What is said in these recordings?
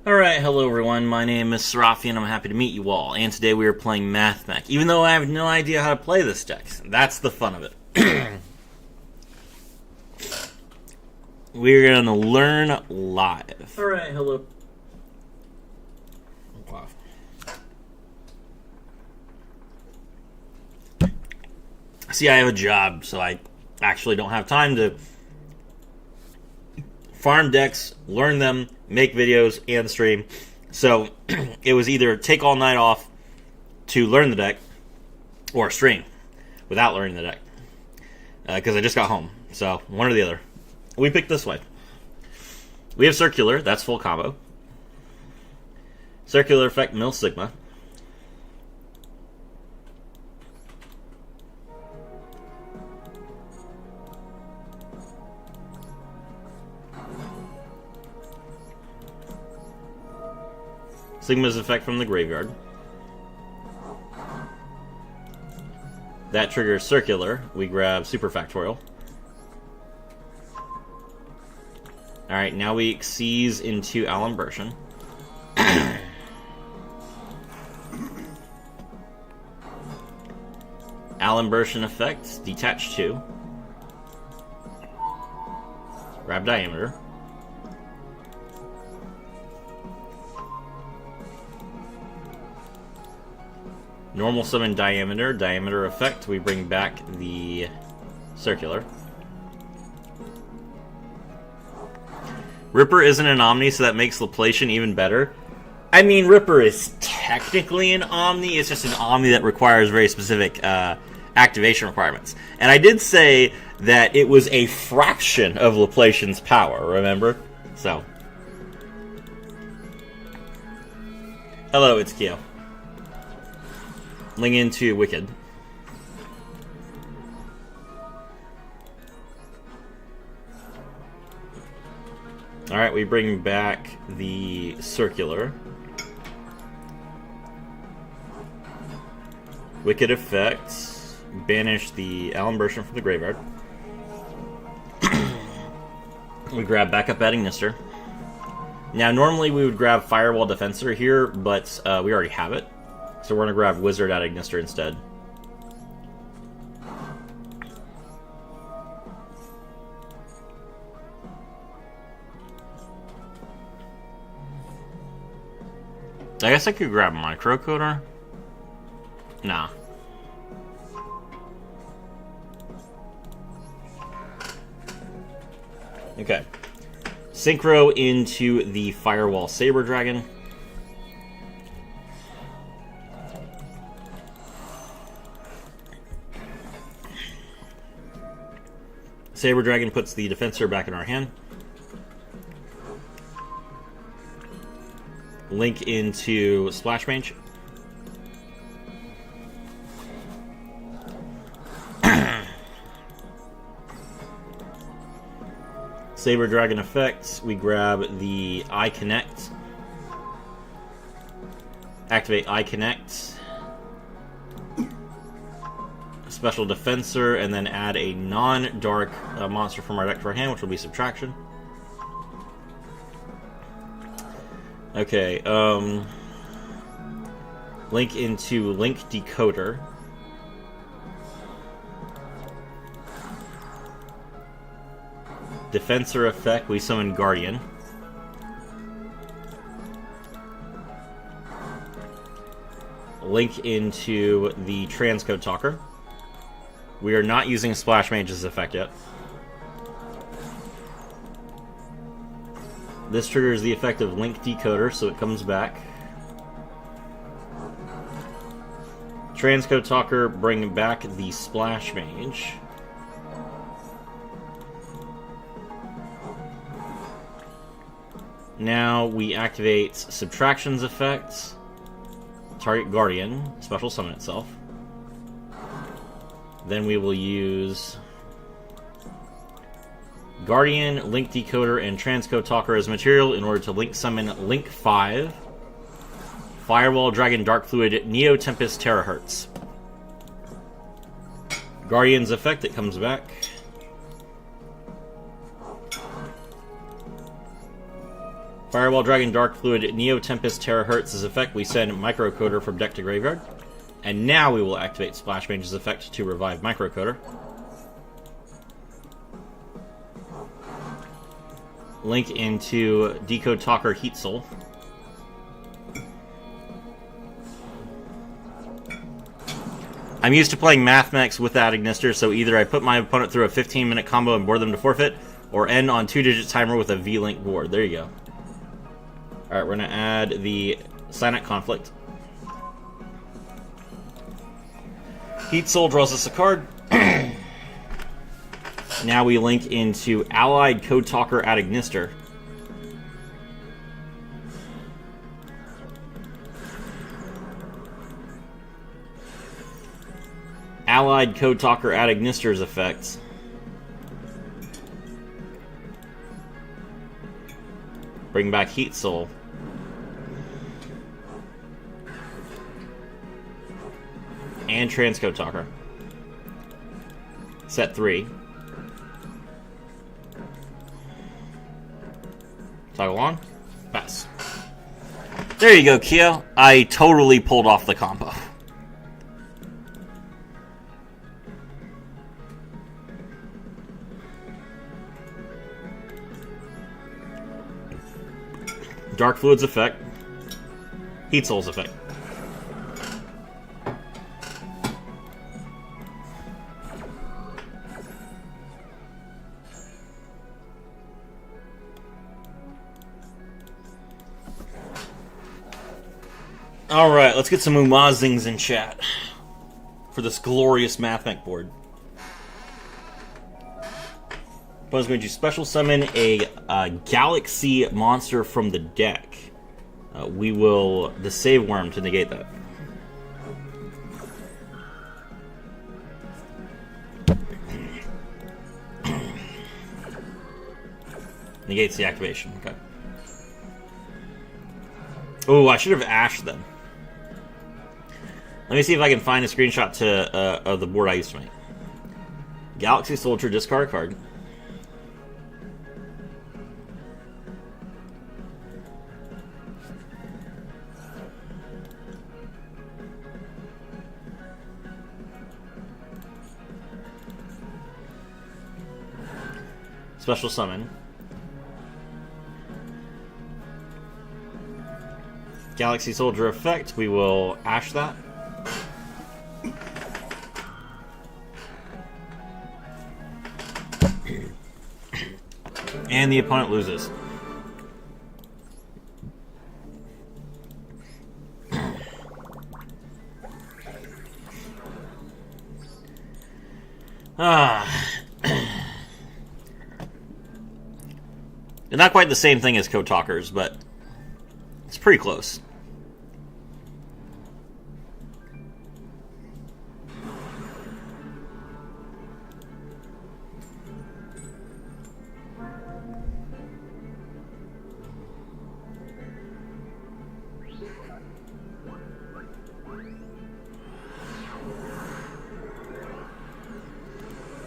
Alright, hello everyone, my name is Serafi and I'm happy to meet you all, and today we are playing Mathmech, even though I have no idea how to play this deck. That's the fun of it. We're gonna learn live. Alright, hello. Wow. See, I have a job, so I actually don't have time to farm decks, learn them, make videos, and stream. So it was either take all night off to learn the deck or stream without learning the deck. Because I just got home. So one or the other. We picked this way. We have Circular, that's full combo. Circular effect, Mill Sigma. Sigma's effect from the graveyard. That triggers Circular. We grab Super Factorial. Alright, now we seize into Alimbertion. Alimbertion effect, detach 2. Grab Diameter. Normal summon Diameter effect, we bring back the Circular. Ripper isn't an Omni, so that makes Laplacian even better. I mean, Ripper is technically an Omni, it's just an Omni that requires very specific activation requirements. And I did say that it was a fraction of Laplacian's power, remember? So. Hello, it's Kyo. Ling into Wicked. Alright, we bring back the Circular. Wicked effects. Banish the Alimbertion from the graveyard. We grab backup at Ignister. Now, normally we would grab Firewall Defensor here, but we already have it. So we're going to grab Wizard at Ignister instead. I guess I could grab Microcoder. Nah. Okay. Synchro into the Firewall Saber Dragon. Saber Dragon puts the Defensor back in our hand. Link into Splash Mage. Saber Dragon effects. We grab the Eye Connect. Activate Eye Connect. Special Defensor, and then add a non-dark monster from our deck to our hand, which will be Subtraction. Okay, link into Link Decoder. Defensor effect, we summon Guardian. Link into the Transcode Talker. We are not using Splash Mage's effect yet. This triggers the effect of Link Decoder, so it comes back. Transcode Talker, bring back the Splash Mage. Now we activate Subtraction's effect. Target Guardian, special summon itself. Then we will use Guardian, Link Decoder, and Transcode Talker as material in order to link summon Link 5, Firewall Dragon Dark Fluid, Neo Tempest Terahertz. Guardian's effect, it comes back. Firewall Dragon Dark Fluid Neo Tempest Terahertz's effect. We send Microcoder from deck to graveyard. And now we will activate Splash Mage's effect to revive Microcoder. Link into Decode Talker Heat Soul. I'm used to playing Mathmech without Ignister, so either I put my opponent through a 15-minute combo and board them to forfeit, or end on 2-digit timer with a V-Link board. There you go. Alright, we're going to add the Silent Conflict. Heat Soul draws us a card. Now we link into Allied Code Talker at Ignister. Allied Code Talker at Ignister's effects. Bring back Heat Soul. And Transcode Talker. Set 3. Toggle on. Pass. There you go, Kyo. I totally pulled off the combo. Dark Fluid's effect. Heat Soul's effect. Alright, let's get some Umazings in chat for this glorious Mathmech board. Opponent's going to special summon a Galaxy monster from the deck. We will the Save Worm to negate that. Negates the activation. Okay. Oh, I should have ashed them. Let me see if I can find a screenshot of the board I used to make. Galaxy Soldier, discard a card. Special summon. Galaxy Soldier effect, we will ash that. And the opponent loses. They're not quite the same thing as Code Talkers, but it's pretty close.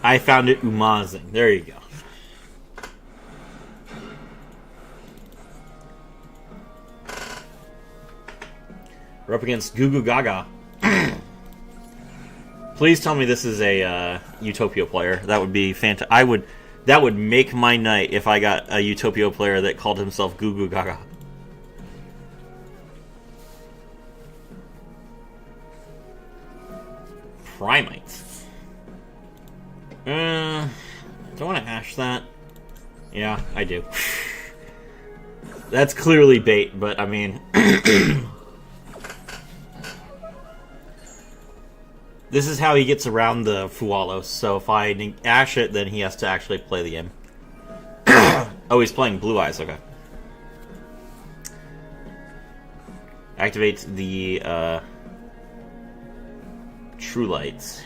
I found it Umazing. There you go. We're up against Goo Goo Gaga. Please tell me this is a Utopia player. That would be fantastic. That would make my night if I got a Utopia player that called himself Goo Goo Gaga. Primate. Do I want to hash that? Yeah, I do. That's clearly bait, but I mean... This is how he gets around the Fualos, so if I ash it, then he has to actually play the game. Oh, he's playing Blue Eyes, okay. Activate the True Lights.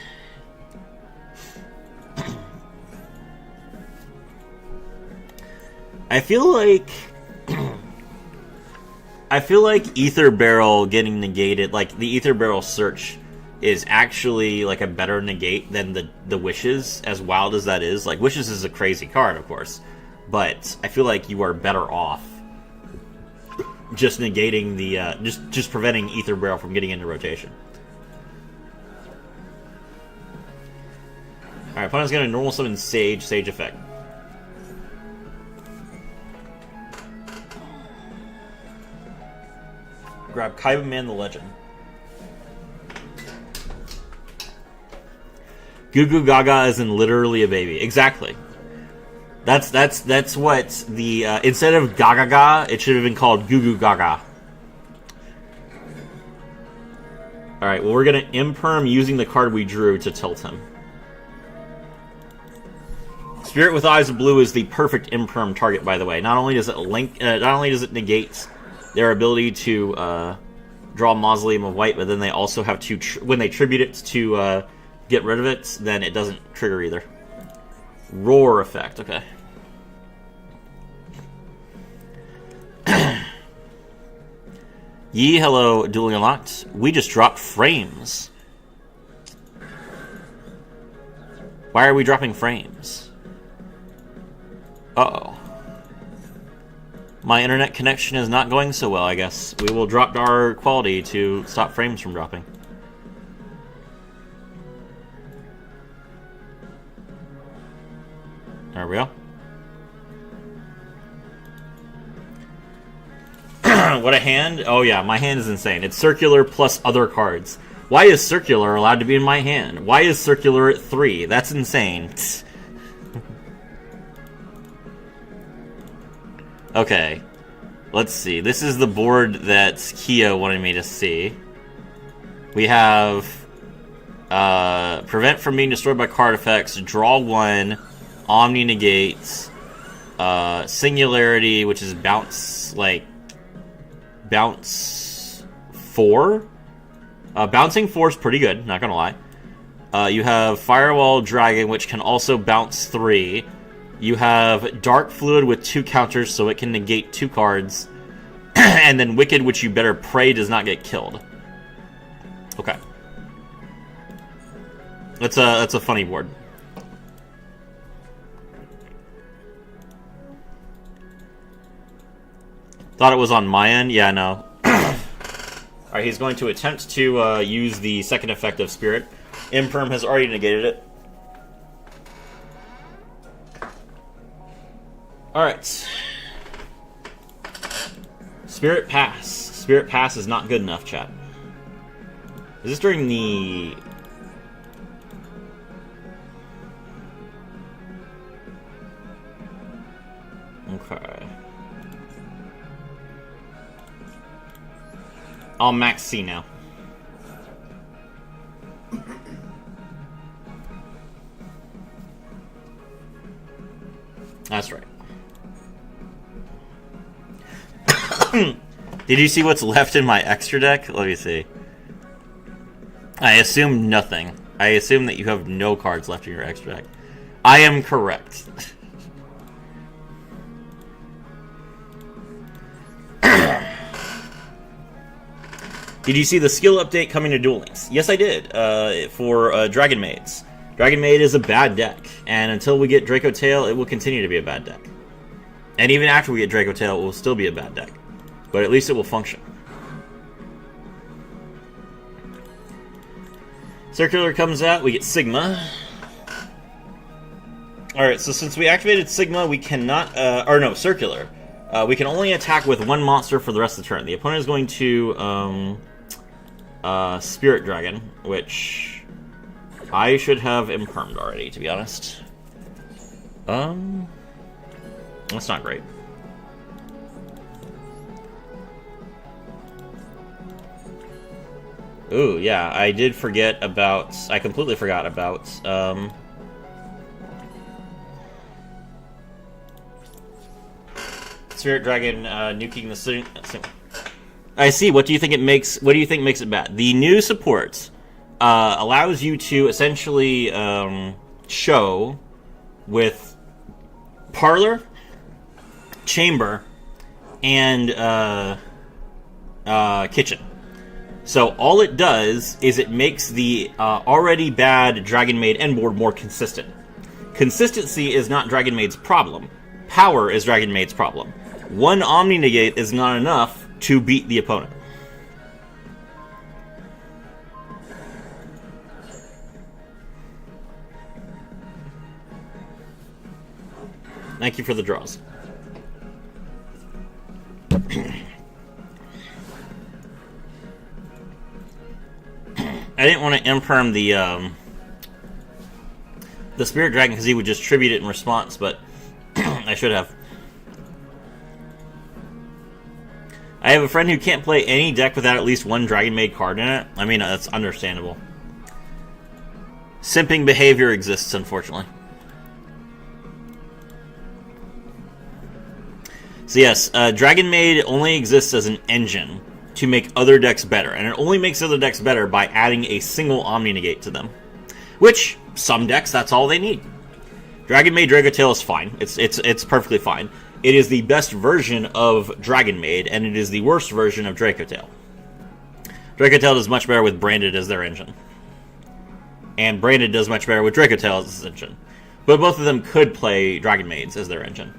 I feel like Ether Barrel getting negated, like the Ether Barrel search is actually like a better negate than the Wishes, as wild as that is. Like, Wishes is a crazy card, of course, but I feel like you are better off just negating the just preventing Ether Barrel from getting into rotation. All right, opponent's gonna normal summon Sage effect. Grab Kaiba Man the Legend. Goo Goo Gaga is in literally a baby. Exactly. That's what the instead of Gaga Ga, it should have been called Goo Goo Gaga. All right. Well, we're gonna imperm using the card we drew to tilt him. Spirit with Eyes of Blue is the perfect imperm target, by the way. Not only does it negate their ability to draw Mausoleum of White, but then they also have to when they tribute it to get rid of it, then it doesn't trigger either. Roar effect, okay. Yee, hello, Dueling Unlocked. We just dropped frames. Why are we dropping frames? Uh-oh. My internet connection is not going so well, I guess. We will drop our quality to stop frames from dropping. There we go. What a hand. Oh yeah, my hand is insane. It's circular plus other cards. Why is circular allowed to be in my hand? Why is circular at 3? That's insane. Okay. Let's see. This is the board that Kia wanted me to see. We have prevent from being destroyed by card effects, draw 1, Omni negates, Singularity, which is bounce 4. Bouncing 4 is pretty good, not gonna lie. You have Firewall Dragon, which can also bounce 3. You have Dark Fluid with 2 counters, so it can negate 2 cards. And then Wicked, which you better pray does not get killed. Okay. That's a funny board. Thought it was on my end? Yeah, no. Alright, he's going to attempt to use the second effect of Spirit. Imperm has already negated it. Alright. Spirit Pass. Spirit Pass is not good enough, chat. Is this during the... Okay. I'll max C now. That's right. Did you see what's left in my extra deck? Let me see. I assume nothing. I assume that you have no cards left in your extra deck. I am correct. Did you see the skill update coming to Duel Links? Yes, I did. For Dragon Maids. Dragon Maid is a bad deck, and until we get Draco Tail, it will continue to be a bad deck. And even after we get Draco Tail, it will still be a bad deck. But at least it will function. Circular comes out, we get Sigma. Alright, so since we activated Sigma, we cannot... Circular. We can only attack with 1 monster for the rest of the turn. The opponent is going to... Spirit Dragon, which... I should have impermed already, to be honest. That's not great. Ooh, yeah, I did forget about... I completely forgot about... Spirit Dragon nuking the... I see. What do you think it makes... What do you think makes it bad? The new support allows you to essentially show with Parlor, Chamber, and Kitchen. So all it does is it makes the already bad Dragon Maid end board more consistent. Consistency is not Dragon Maid's problem. Power is Dragon Maid's problem. 1 Omni Negate is not enough, to beat the opponent. Thank you for the draws. I didn't want to imperm the Spirit Dragon because he would just tribute it in response, but I should have. I have a friend who can't play any deck without at least one Dragon Maid card in it. I mean, that's understandable. Simping behavior exists, unfortunately. So yes, Dragon Maid only exists as an engine to make other decks better, and it only makes other decks better by adding a single Omni Negate to them. Which, some decks, that's all they need. Dragon Maid Draco Tail is fine. It's perfectly fine. It is the best version of Dragon Maid, and it is the worst version of Draco Tail. Draco Tail does much better with Branded as their engine. And Branded does much better with Draco Tail as its engine. But both of them could play Dragon Maids as their engine.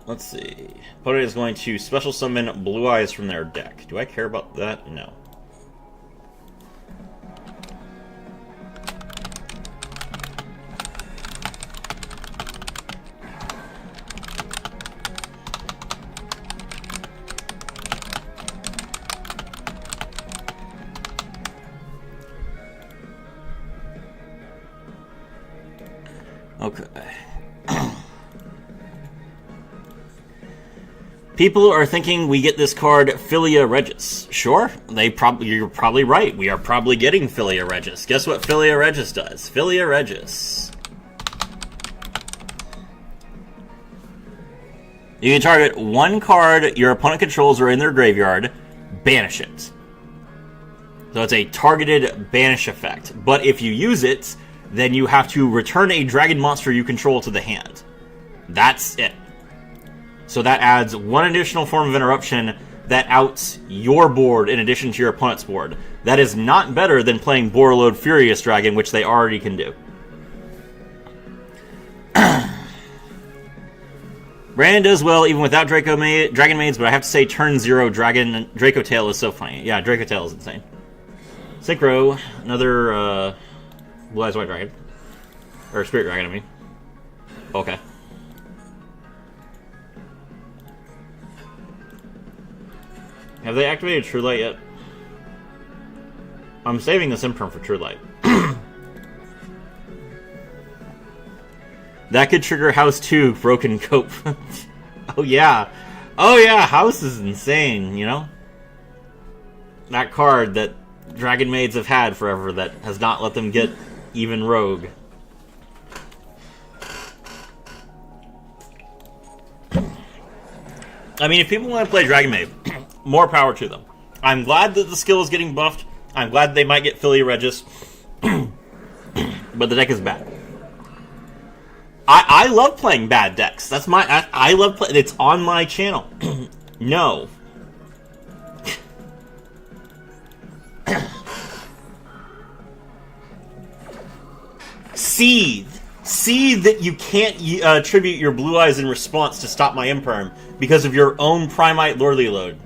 Let's see. Opponent is going to special summon Blue Eyes from their deck. Do I care about that? No. Okay. People are thinking we get this card Philia Regis. Sure, you're probably right. We are probably getting Philia Regis. Guess what Philia Regis does? Philia Regis. You can target one card your opponent controls or in their graveyard, banish it. So it's a targeted banish effect. But if you use it, then you have to return a dragon monster you control to the hand. That's it. So that adds one additional form of interruption that outs your board in addition to your opponent's board. That is not better than playing Borreload Furious Dragon, which they already can do. Brandon does well even without Dragon Maids, but I have to say turn 0 Draco Tail is so funny. Yeah, Draco Tail is insane. Synchro, another Blue Eyes White Dragon. Or Spirit Dragon, I mean. Okay. Have they activated True Light yet? I'm saving this imperm for True Light. That could trigger House 2, Broken Cope. Oh yeah. Oh yeah, House is insane, you know? That card that Dragon Maids have had forever that has not let them get even Rogue. I mean, if people want to play Dragon Maid, more power to them. I'm glad that the skill is getting buffed. I'm glad they might get Philia Regis. But the deck is bad. I love playing bad decks. That's my... I love playing... It's on my channel. No. Seethe. Seethe that you can't tribute your Blue Eyes in response to stop my imperm because of your own Primite Lordly Load.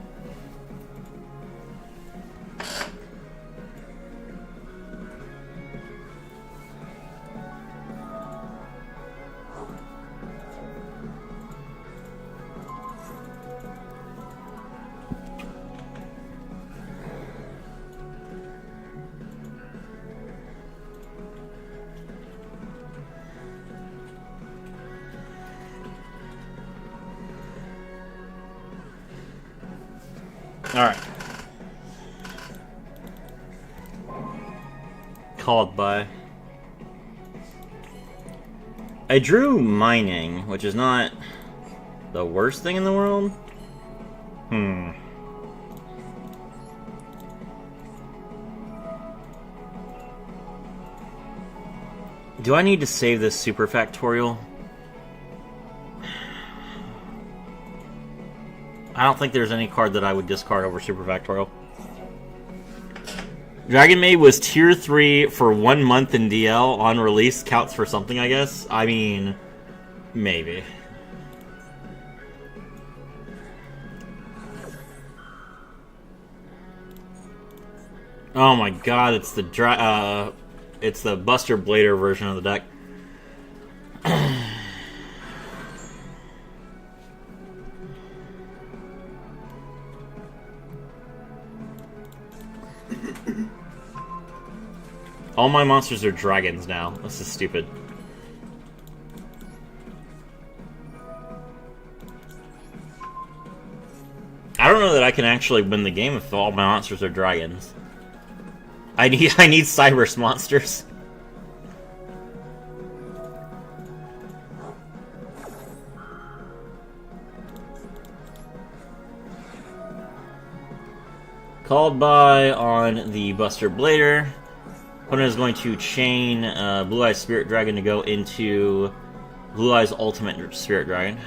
Alright. Called by. I drew mining, which is not the worst thing in the world. Do I need to save this super factorial? I don't think there's any card that I would discard over super factorial. Dragon Maid was tier 3 for 1 month in DL on release. Counts for something, I guess. I mean, maybe. Oh my god, it's the Buster Blader version of the deck. All my monsters are dragons now. This is stupid. I don't know that I can actually win the game if all my monsters are dragons. I need Cyrus monsters. Called by on the Buster Blader. Opponent is going to chain Blue Eyes Spirit Dragon to go into Blue Eyes Ultimate Spirit Dragon.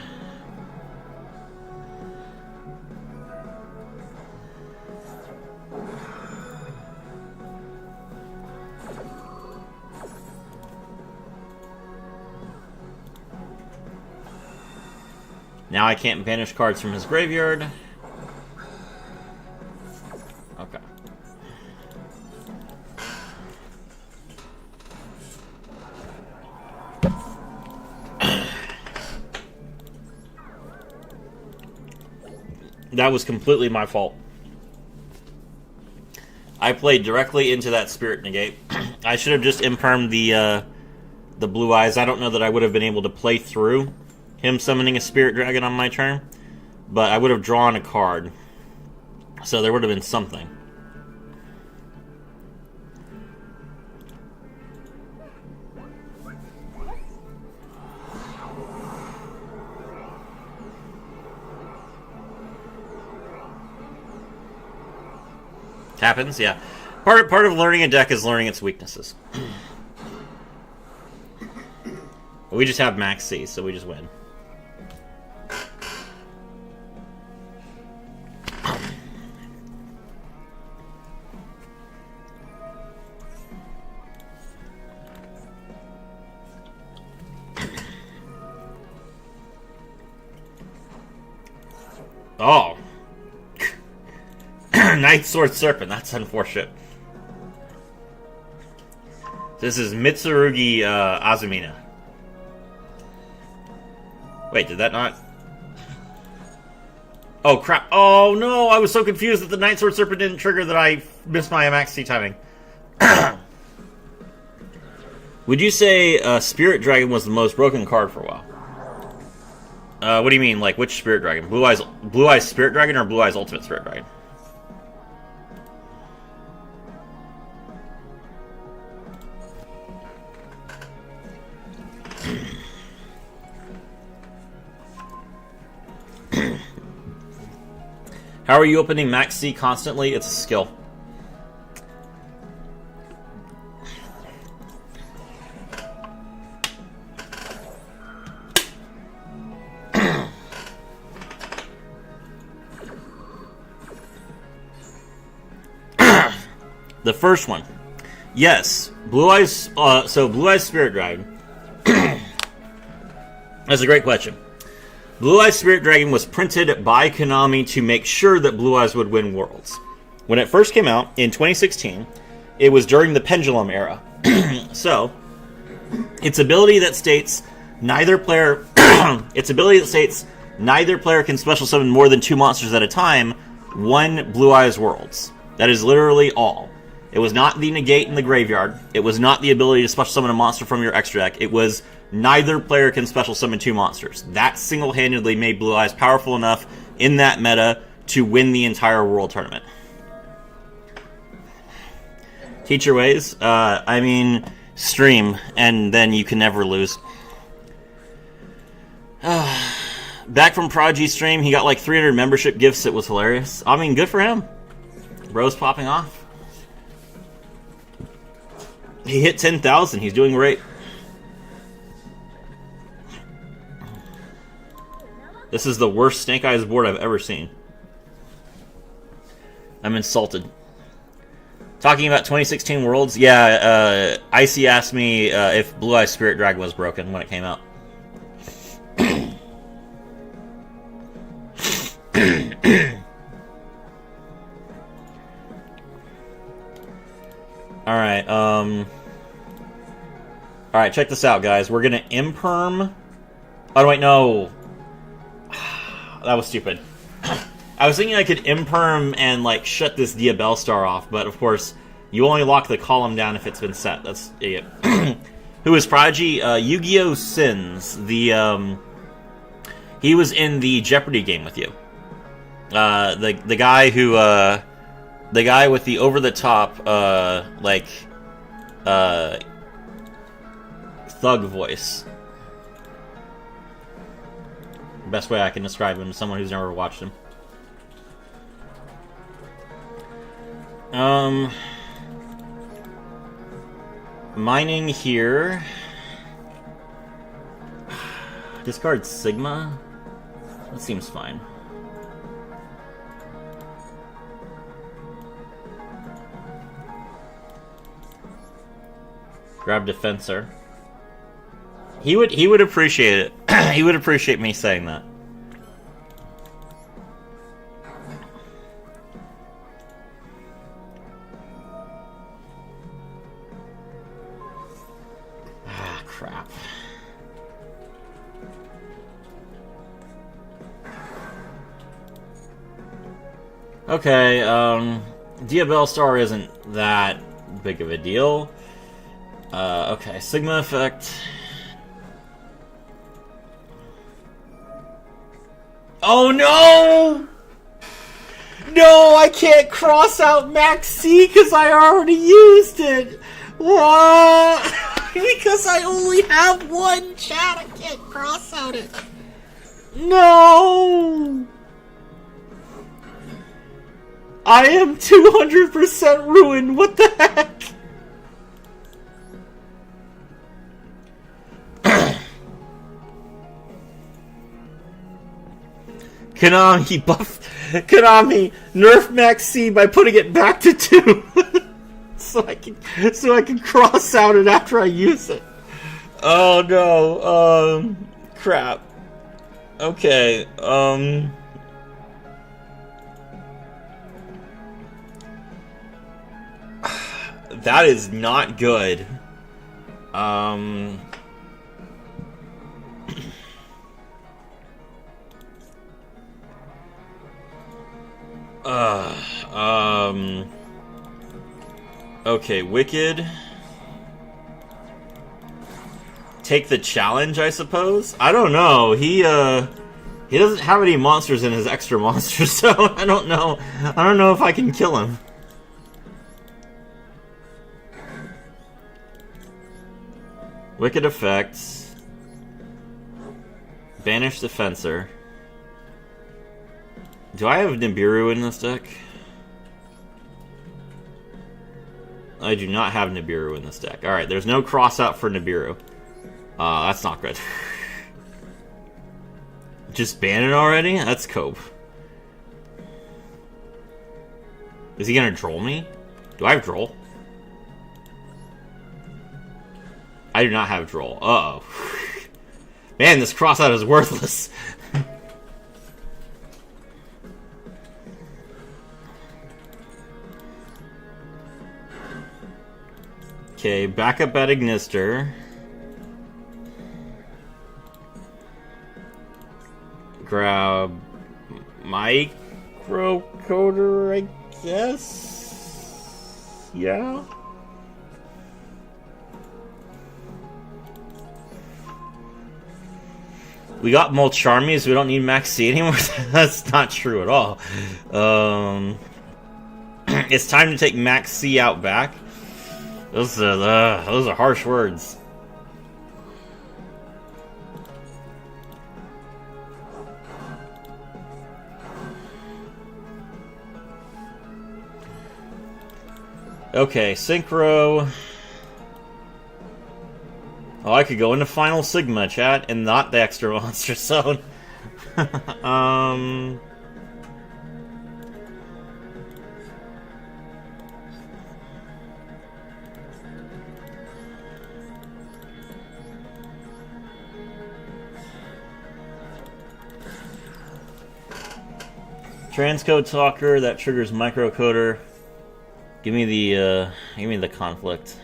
Now I can't banish cards from his graveyard. Okay. That was completely my fault. I played directly into that Spirit Negate. I should have just impermed the Blue Eyes. I don't know that I would have been able to play through him summoning a Spirit Dragon on my turn, but I would have drawn a card. So there would have been something. Happens, yeah. Part of learning a deck is learning its weaknesses. We just have max C, so we just win. Oh. Night Sword Serpent, that's unfortunate. This is Mitsurugi Azumina. Wait, did that not... Oh, crap. Oh, no, I was so confused that the Night Sword Serpent didn't trigger that I missed my MXT timing. Would you say Spirit Dragon was the most broken card for a while? What do you mean? Like, which Spirit Dragon? Blue Eyes Spirit Dragon or Blue Eyes Ultimate Spirit Dragon? How are you opening Max C constantly? It's a skill. The first one. Yes. Blue Eyes, so Blue Eyes Spirit Dragon. That's a great question. Blue Eyes Spirit Dragon was printed by Konami to make sure that Blue Eyes would win Worlds. When it first came out in 2016, it was during the Pendulum era. So, its ability that states neither player can special summon more than 2 monsters at a time won Blue Eyes Worlds. That is literally all. It was not the negate in the graveyard. It was not the ability to special summon a monster from your extra deck. It was neither player can special summon 2 monsters. That single-handedly made Blue Eyes powerful enough in that meta to win the entire World Tournament. Teach your ways. I mean, stream, and then you can never lose. Back from Prodigy stream, he got like 300 membership gifts. It was hilarious. I mean, good for him. Bro's popping off. He hit 10,000. He's doing great. This is the worst Snake Eyes board I've ever seen. I'm insulted. Talking about 2016 Worlds, yeah, Icy asked me if Blue Eye Spirit Dragon was broken when it came out. Alright, Alright, check this out, guys. We're gonna imperm... Oh, wait, no. That was stupid. I was thinking I could imperm and, like, shut this Diabell Star off, but, of course, you only lock the column down if it's been set. That's idiot. Who is Prodigy? Yu-Gi-Oh! Sins. The, he was in the Jeopardy game with you. The guy who, the guy with the over-the-top, like, thug voice. Best way I can describe him to someone who's never watched him. Mining here. Discard Sigma. That seems fine. Grab Defensor. He would appreciate it. He would appreciate me saying that. Ah, crap. Okay, Diabell Star isn't that big of a deal. Okay, Sigma effect. Oh no! No, I can't cross out Max C because I already used it! What? Because I only have one chat, I can't cross out it. No! I am 200% ruined, what the heck? Konami nerf Max C by putting it back to 2. so I can cross out it after I use it. Oh no. Crap. Okay. That is not good. Okay, Wicked. Take the challenge, I suppose? I don't know. He doesn't have any monsters in his extra monsters, so I don't know. I don't know if I can kill him. Wicked effects. Banish Defensor. Do I have Nibiru in this deck? I do not have Nibiru in this deck. Alright, there's no cross out for Nibiru. That's not good. Just ban it already? That's cope. Is he gonna troll me? Do I have troll? I do not have troll. Uh-oh. Man, this cross out is worthless. Okay, back up at Ignister. Grab Microcoder, I guess? Yeah? We got Mulcharmies, we don't need Max C anymore? That's not true at all. It's time to take Max C out back. Those are harsh words. Okay, Synchro. Oh, I could go into Final Sigma, chat, and not the extra monster zone. Transcode talker that triggers microcoder. Give me the conflict.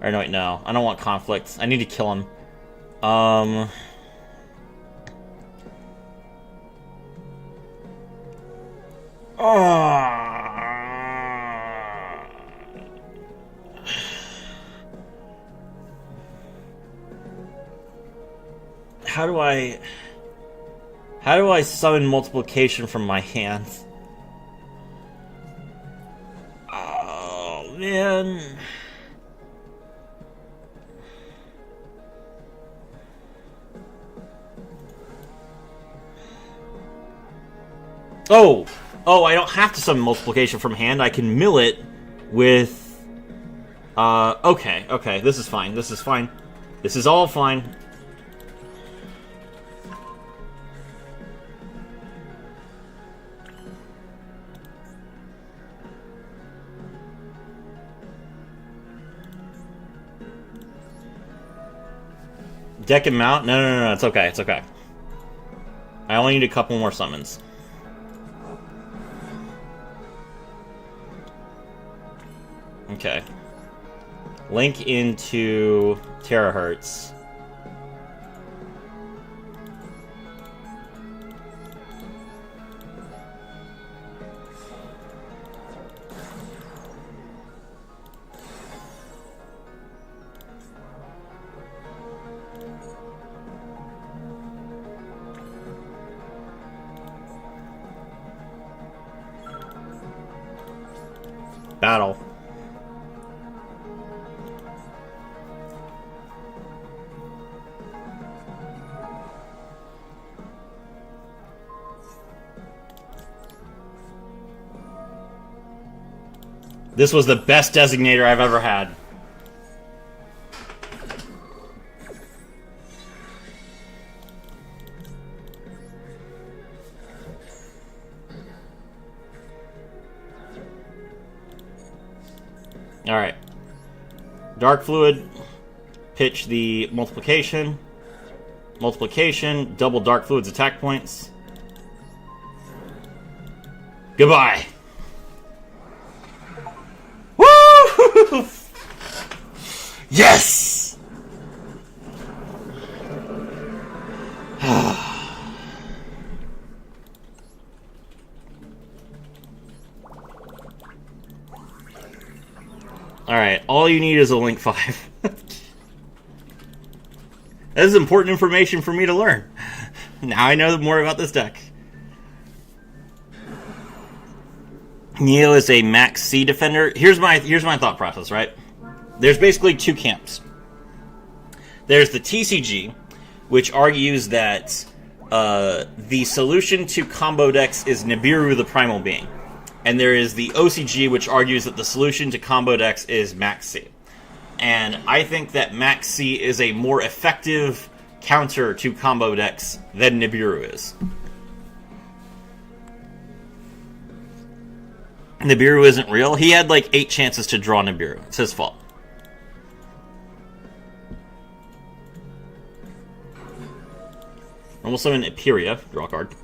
Or no, wait, no. I don't want conflict. I need to kill him. How do I summon multiplication from my hands? Oh, man. Oh, I don't have to summon multiplication from hand. I can mill it with... okay, this is fine. This is fine. This is all fine. Deck him out? No, it's okay, it's okay. I only need a couple more summons. Okay. Link into terahertz. Battle. This was the best designator I've ever had. Alright. Dark Fluid. Pitch the multiplication. Multiplication. Double Dark Fluid's attack points. Goodbye. Woo! Yes! Alright, all you need is a Link 5. That is important information for me to learn. Now I know more about this deck. Neo is a max C defender. Here's my thought process, right? There's basically two camps. There's the TCG, which argues that the solution to combo decks is Nibiru the Primal Being. And there is the OCG, which argues that the solution to combo decks is Max C. And I think that Max C is a more effective counter to combo decks than Nibiru is. Nibiru isn't real. He had like 8 chances to draw Nibiru. It's his fault. Almost summon Eperia. Draw a card.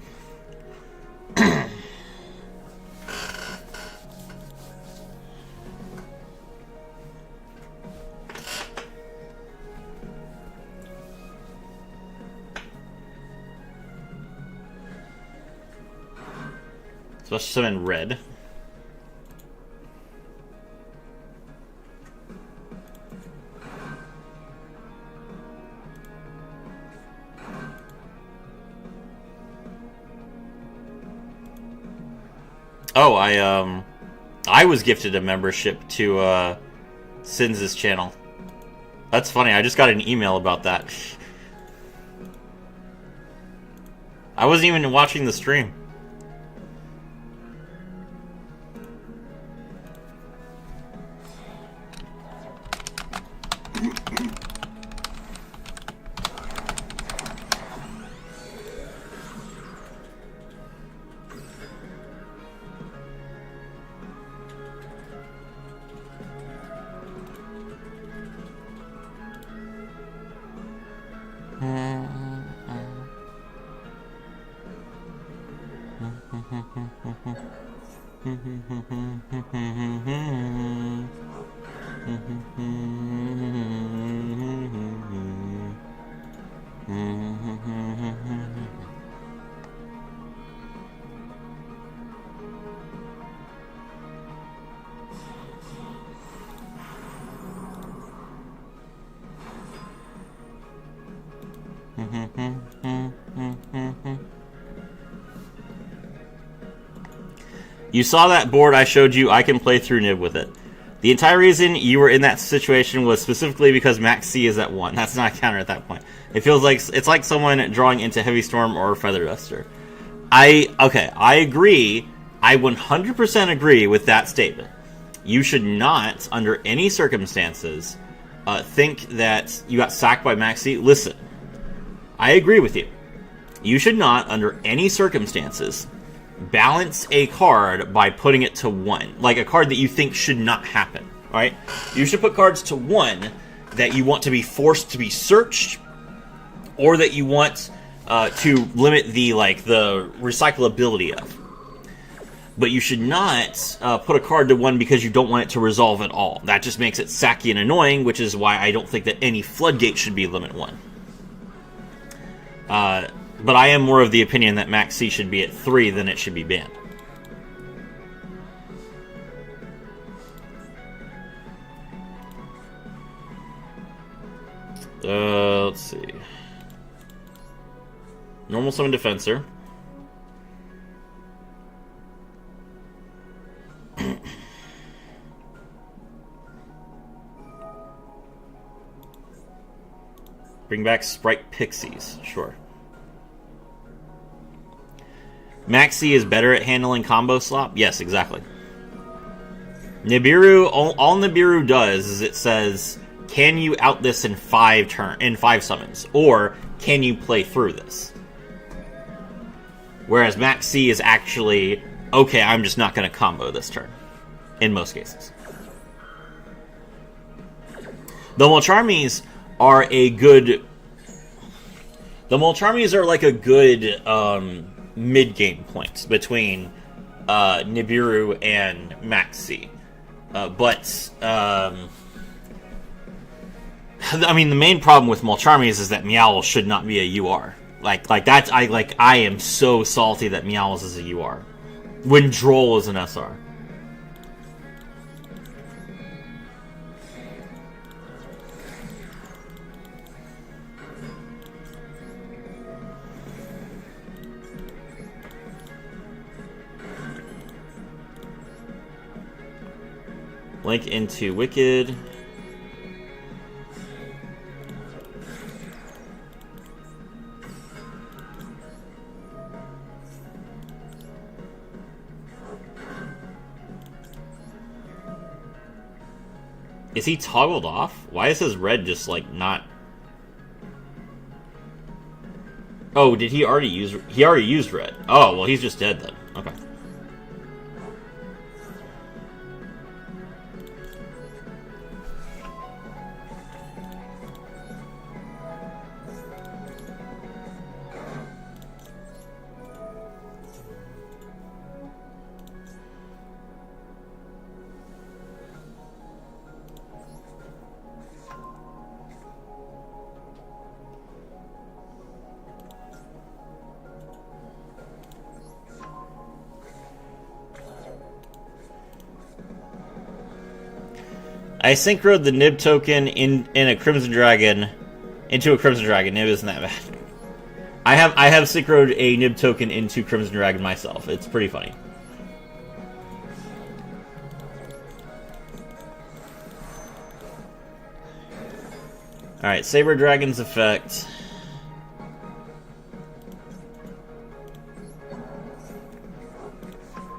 So let's summon red. Oh, I was gifted a membership to Sins' channel. That's funny. I just got an email about that. I wasn't even watching the stream. You saw that board I showed you. I can play through Nib with it. The entire reason you were in that situation was specifically because Max C is at 1. That's not a counter at that point. It feels like it's like someone drawing into Heavy Storm or Feather Duster. I agree. I 100% agree with that statement. You should not, under any circumstances, think that you got sacked by Max C. Listen, I agree with you. You should not, under any circumstances, balance a card by putting it to 1. Like a card that you think should not happen. Alright? You should put cards to 1 that you want to be forced to be searched, or that you want to limit the recyclability of. But you should not put a card to 1 because you don't want it to resolve at all. That just makes it sacky and annoying, which is why I don't think that any floodgate should be limit 1. But I am more of the opinion that Max C should be at 3 than it should be banned. Let's see. Normal summon Defensor. Bring back Sprite Pixies. Sure. Maxi is better at handling combo slop? Yes, exactly. Nibiru, all Nibiru does is it says, can you out this in 5 summons? Or, can you play through this? Whereas Maxi is actually, okay, I'm just not going to combo this turn. In most cases. The Molcharmies are a good... The Molcharmies are like a good mid-game point between Nibiru and Maxi. I mean, the main problem with Molcharmies is that Meowls should not be a UR. I am so salty that Meowls is a UR. When Droll is an SR. Link into Wicked. Is he toggled off? Why is his red just like not... Oh, did he already use... He already used red. Oh, well he's just dead then. Okay. I synchroed the Nib token in a Crimson Dragon into a Crimson Dragon. Nib isn't that bad. I have synchroed a Nib token into Crimson Dragon myself. It's pretty funny. Alright, Saber Dragon's effect.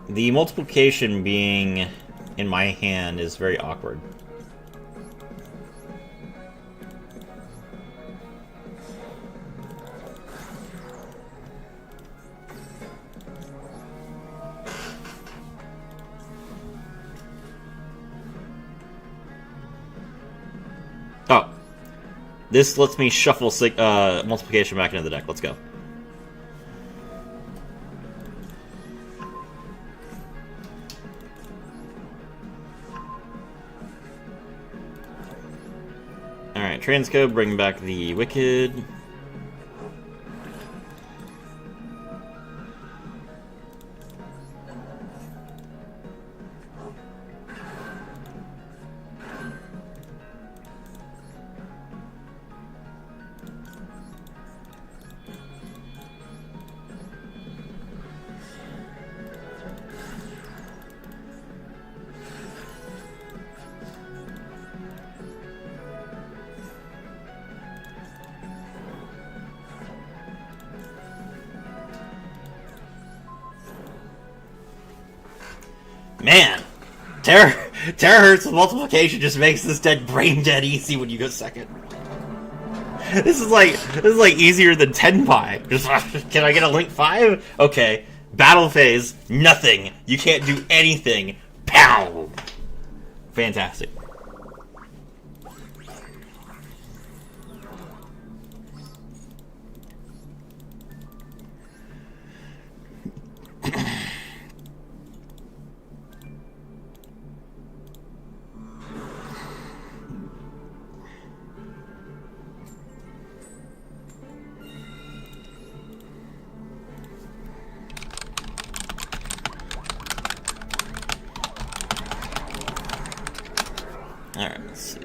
The multiplication being in my hand is very awkward. Oh. This lets me shuffle multiplication back into the deck. Let's go. Alright, transcode, bring back the Wicked. Man, terahertz with multiplication just makes this brain dead easy when you go second. This is like easier than 10 pi. Just can I get a link 5? Okay. Battle phase, nothing. You can't do anything. Pow. Fantastic. Alright, let's see.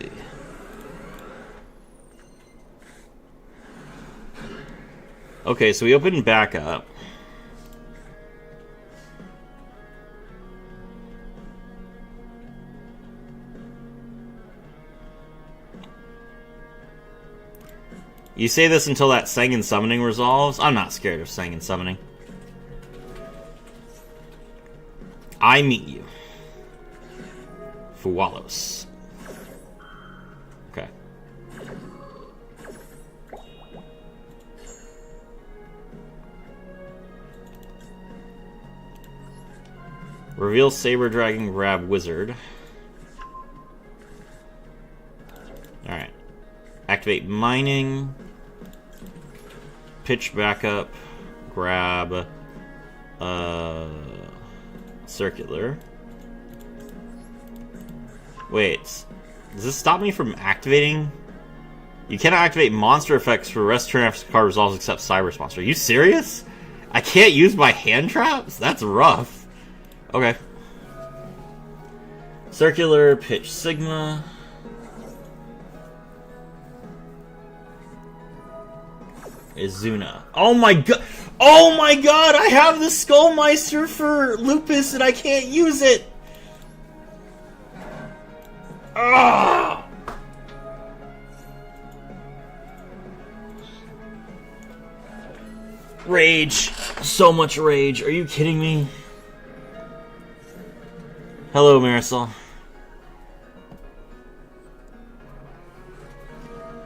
Okay, so we open back up. You say this until that Sengen summoning resolves? I'm not scared of Sengen summoning. I meet you. Fuwalos. Okay. Reveal Saber Dragon, grab Wizard. Alright. Activate Mining. Pitch back up. Grab Circular. Wait, does this stop me from activating? You cannot activate monster effects for rest turn after the card resolves except Cyber Monster. Are you serious? I can't use my hand traps? That's rough. Okay. Circular, pitch Sigma. Izuna. Oh my god! Oh my god! I have the Skullmeister for Lupus and I can't use it! Ah! Rage. So much rage. Are you kidding me? Hello, Marisol.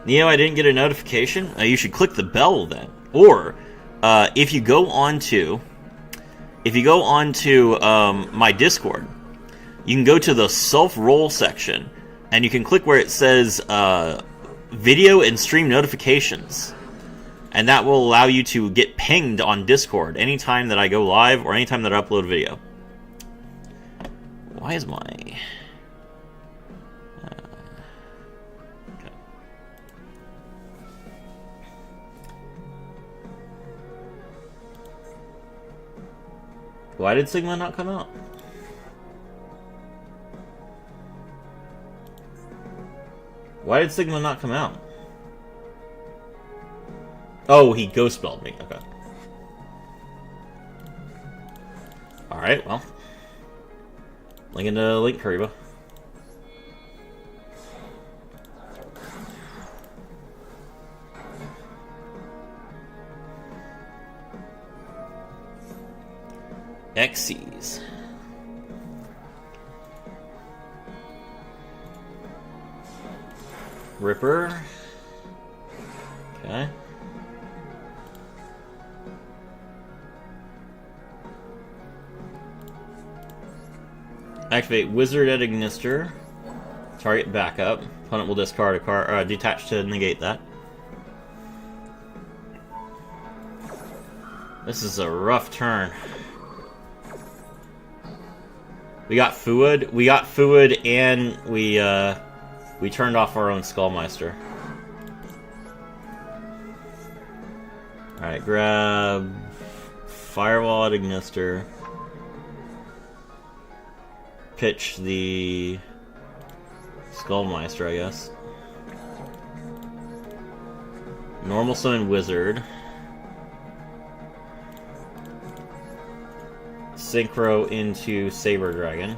Neo, I didn't get a notification? You should click the bell then. Or, if you go onto my Discord, you can go to the self-roll section, and you can click where it says video and stream notifications. And that will allow you to get pinged on Discord anytime that I go live or anytime that I upload a video. Why is my... okay. Why did Sigma not come out? Why did Sigma not come out? Oh, he ghost spelled me. Okay. Alright, well. Link into Link Kariba. Xyz. Ripper. Okay. Activate Wizard at Ignister. Target backup. Opponent will discard a card, detach to negate that. This is a rough turn. We got Fuud. And we turned off our own Skullmeister. Alright, grab Firewall at Ignister. Pitch the Skullmeister, I guess. Normal Summon Wizard. Synchro into Saber Dragon.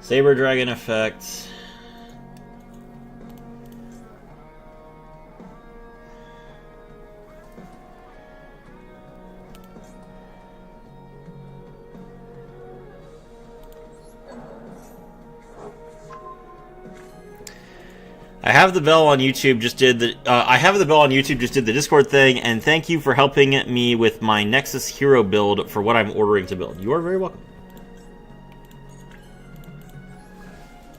Saber Dragon effect. I have the bell on YouTube. Just did the. I have the bell on YouTube. Just did the Discord thing, and thank you for helping me with my Nexus Hero build for what I'm ordering to build. You are very welcome.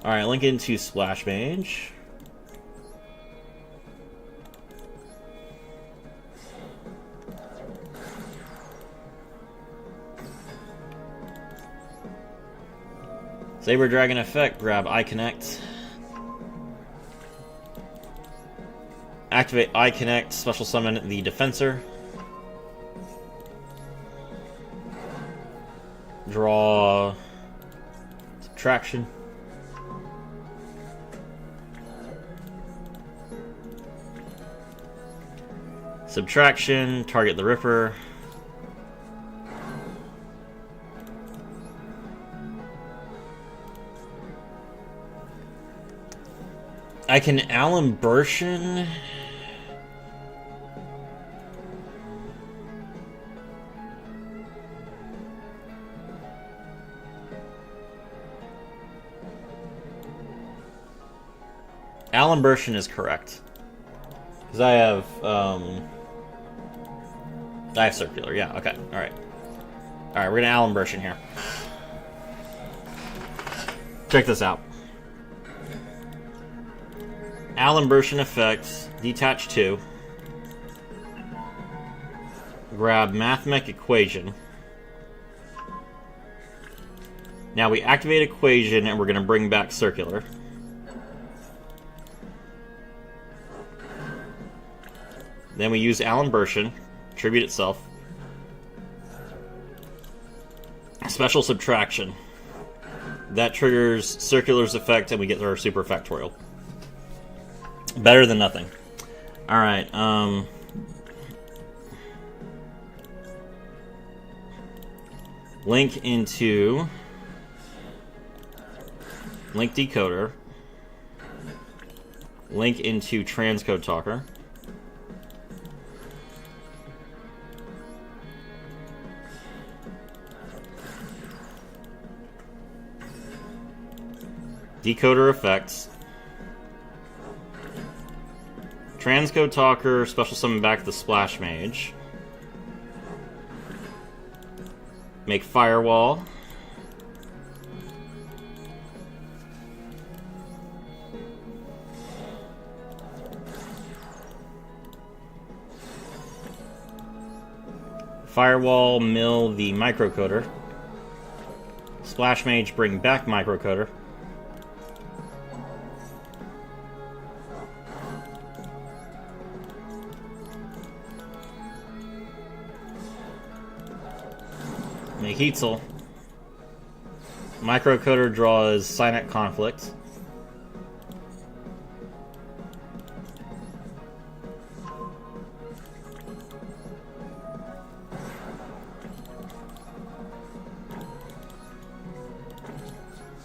All right, link into Splash Mage. Saber Dragon effect. Grab Eye Connect. Activate Eye Connect, special summon the Defensor. Draw Subtraction. Subtraction, target the Ripper. I can Alimbertion. Alimbertion is correct. Because I have circular, yeah, okay, alright. Alright, we're gonna Alimbertion here. Check this out. Alimbertion effects, detach 2. Grab Mathmech equation. Now we activate equation and we're gonna bring back circular. Then we use Alimbertion, tribute itself. Special subtraction. That triggers Circular's effect and we get our super factorial. Better than nothing. Alright, link into link decoder. Link into transcode talker. Decoder effects. Transcode Talker, special summon back the Splash Mage. Make Firewall. Firewall, mill the microcoder. Splash Mage, bring back microcoder. Make Heatzel. Microcoder draws Signet Conflict.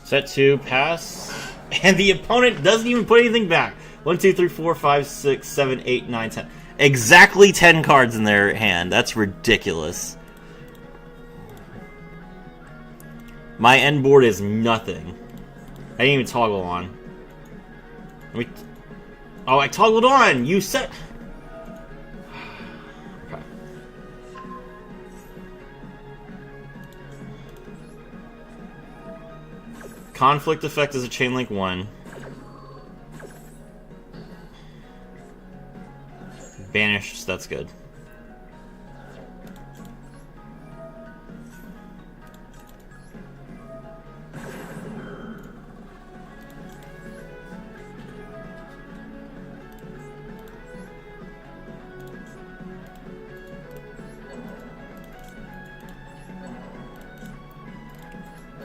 Set 2, pass. And the opponent doesn't even put anything back. 1, 2, 3, 4, 5, 6, 7, 8, 9, 10. Exactly 10 cards in their hand. That's ridiculous. My end board is nothing. I didn't even toggle on. Oh, I toggled on! You said... Okay. Conflict effect is a chain link 1. Banished, so that's good.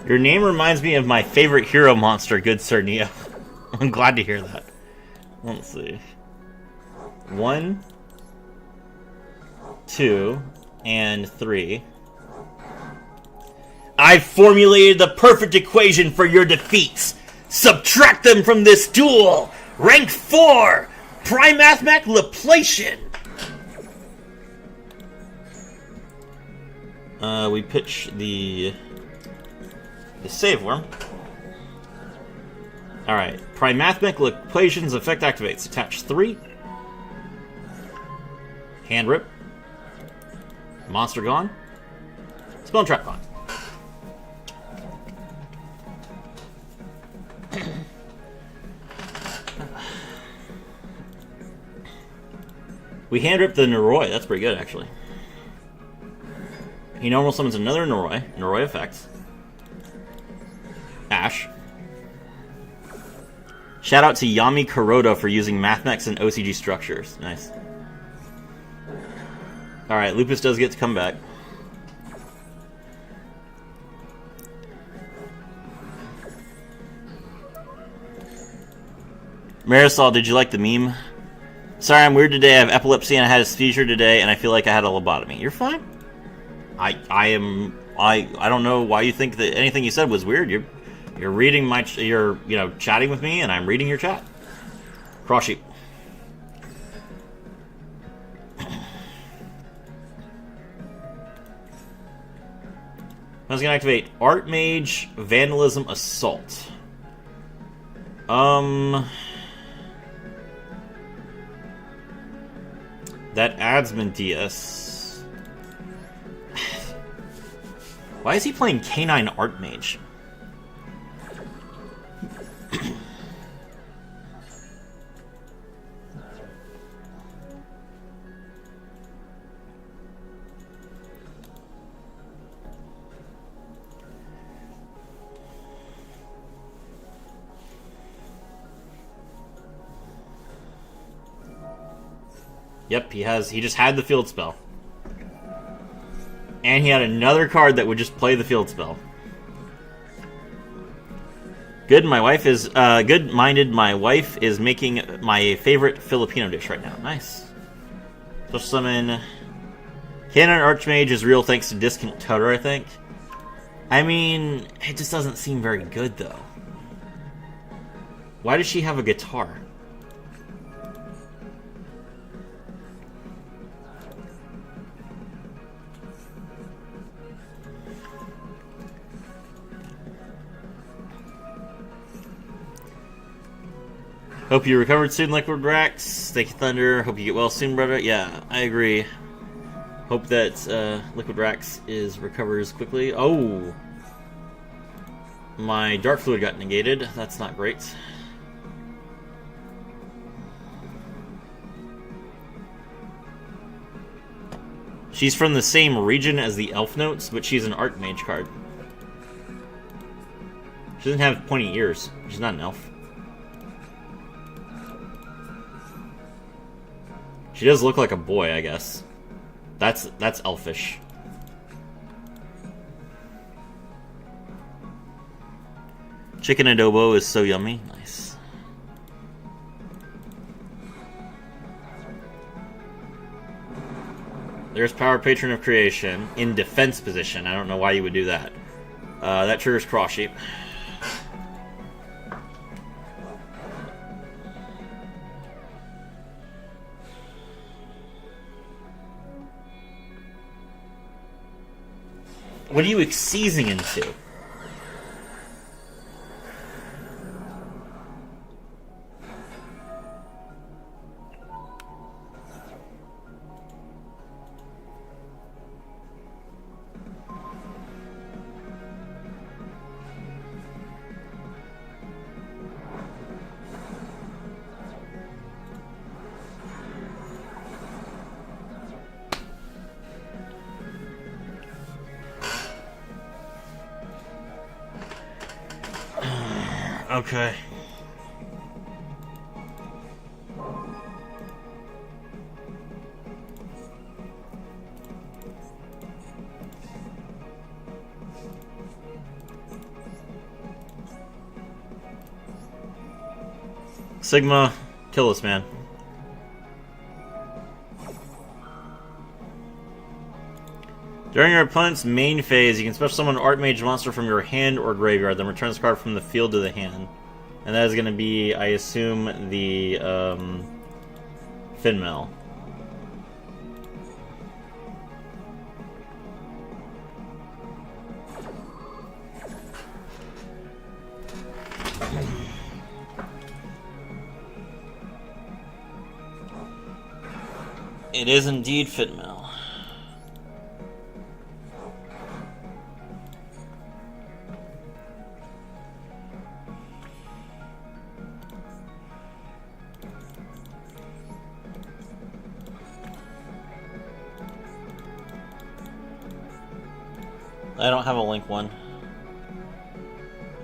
Your name reminds me of my favorite hero monster, good Sir Neo. I'm glad to hear that. Let's see. 1, 2, and 3. I've formulated the perfect equation for your defeats. Subtract them from this duel. Rank 4. Mathmech Laplacian. We pitch the save worm. Alright. Mathmech Laplacian's effect activates. Attach 3. Hand rip. Monster gone. Spell and trap gone. We hand rip the Noroi. That's pretty good, actually. He normal summons another Noroi. Noroi effects. Ash. Shout out to Yami Kuroda for using Mathmechs and OCG structures. Nice. Alright, Lupus does get to come back. Marisol, did you like the meme? Sorry, I'm weird today. I have epilepsy and I had a seizure today, and I feel like I had a lobotomy. You're fine. I don't know why you think that anything you said was weird. You're reading my you're chatting with me, and I'm reading your chat. Cross sheep. I was gonna activate Art Mage, Vandalism, Assault. That adds Mendias. Why is he playing Canine Archmage? Yep, he just had the field spell. And he had another card that would just play the field spell. Good, my wife is good-minded. My wife is making my favorite Filipino dish right now. Nice. Special summon. Cannon Archmage is real thanks to Discount Tutor, I think. I mean, it just doesn't seem very good though. Why does she have a guitar? Hope you recovered soon, Liquid Rax. Thank you, Thunder. Hope you get well soon, brother. Yeah, I agree. Hope that Liquid Rax recovers quickly. Oh! My Dark Fluid got negated. That's not great. She's from the same region as the Elf Notes, but she's an Archmage card. She doesn't have pointy ears. She's not an elf. She does look like a boy, I guess. That's elfish. Chicken adobo is so yummy. Nice. There's Power Patron of Creation in defense position. I don't know why you would do that. That triggers Cross Sheep. What are you exceasing into? Okay. Sigma, kill this man. During your opponent's main phase, you can special summon an Archmage monster from your hand or graveyard, then return this card from the field to the hand. And that is going to be, I assume, the Finmail. It is indeed Finmail. I don't have a Link one.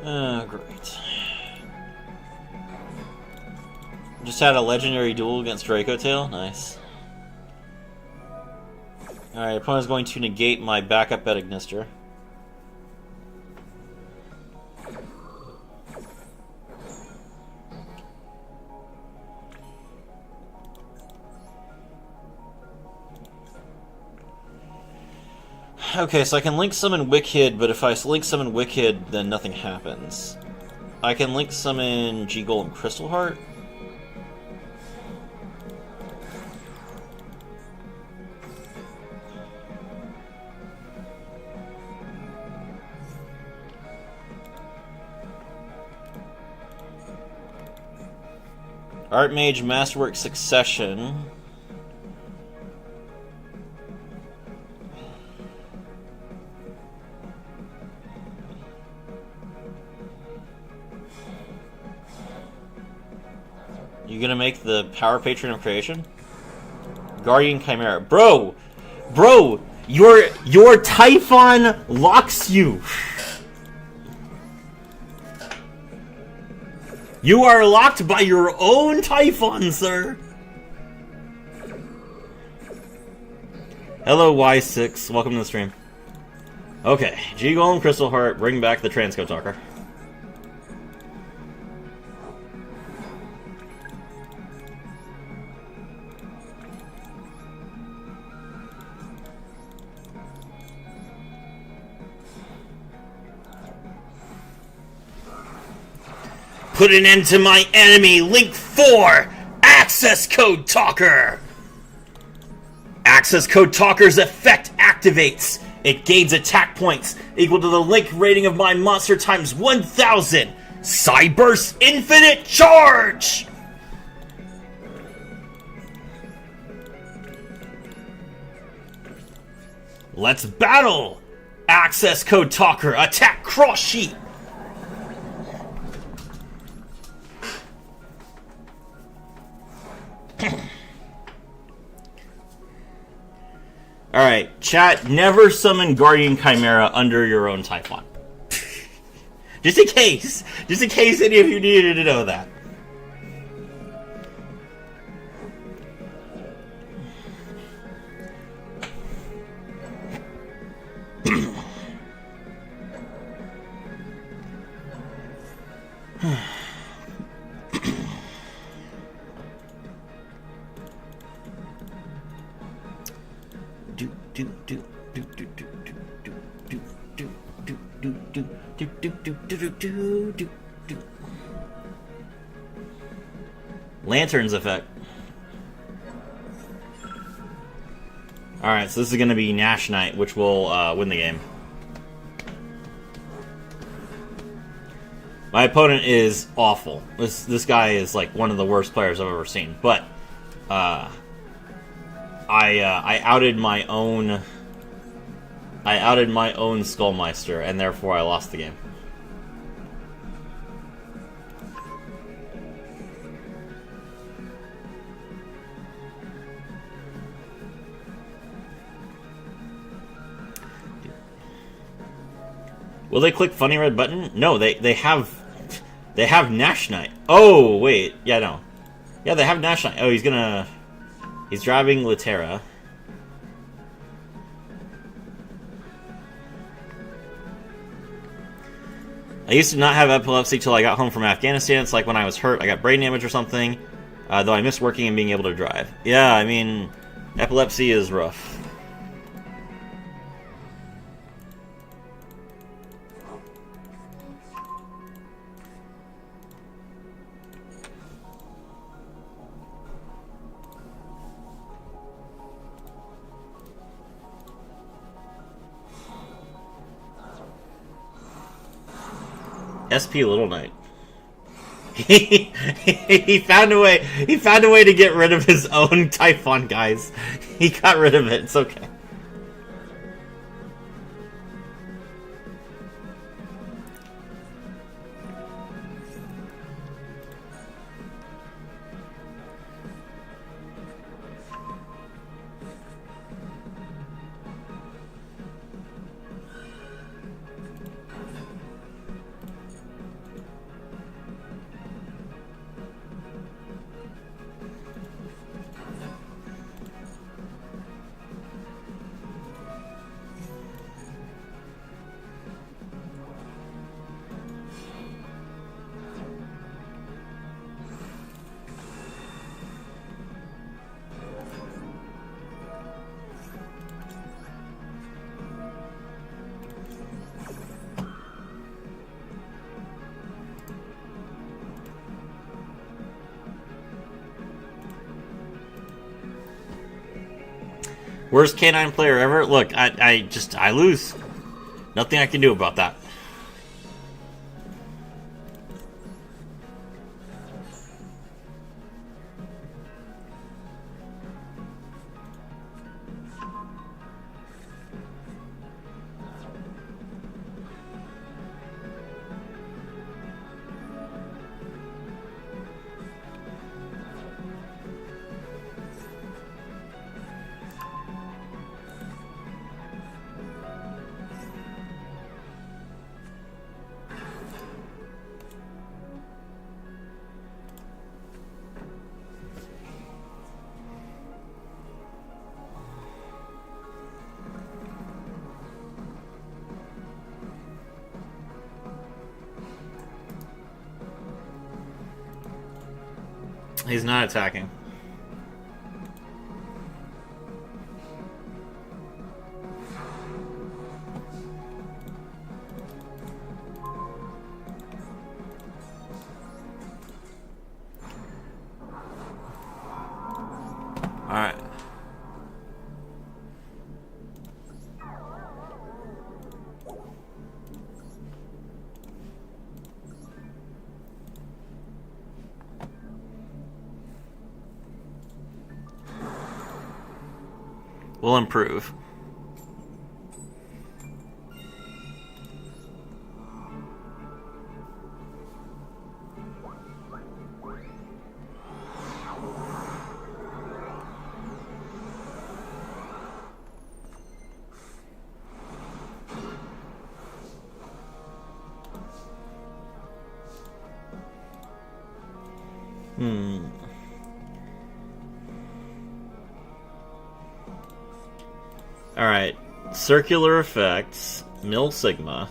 Great. Just had a legendary duel against Draco Tail. Nice. Alright, opponent's going to negate my backup at Ignister. Okay, so I can link summon Wicked, but if I link summon Wicked, then nothing happens. I can link summon G-Golem Crystal Heart. Archmage Masterwork Succession. You gonna make the Power Patron of Creation? Guardian Chimera. Bro! Bro! Your Typhon locks you! You are locked by your own Typhon, sir! Hello, Y6. Welcome to the stream. Okay. G-Golem, Crystal Heart, bring back the Transco Talker. Put an end to my enemy! Link 4! Access Code Talker! Access Code Talker's effect activates. It gains attack points equal to the link rating of my monster times 1000. Cyburst Infinite Charge! Let's battle! Access Code Talker, attack cross sheet! Alright, chat, never summon Guardian Chimera under your own Typhon. Just in case any of you needed to know that. Lantern's effect. Alright, so this is going to be Nash Knight, which will win the game. My opponent is awful. This guy is like one of the worst players I've ever seen. But I outed my own Skullmeister, and therefore I lost the game. Will they click funny red button? No, they have Nash Knight. Oh wait, yeah, no, yeah, they have Nash Knight. Oh, he's driving Litera. I used to not have epilepsy till I got home from Afghanistan. It's like when I was hurt, I got brain damage or something. Though I miss working and being able to drive. Yeah, I mean, epilepsy is rough. SP Little Knight. He found a way. He found a way to get rid of his own Typhon, guys. He got rid of it. It's okay. Worst canine player ever? Look, I lose. Nothing I can do about that. He's not attacking. Alright. We'll improve. Alright. Circular effects. Mil Sigma.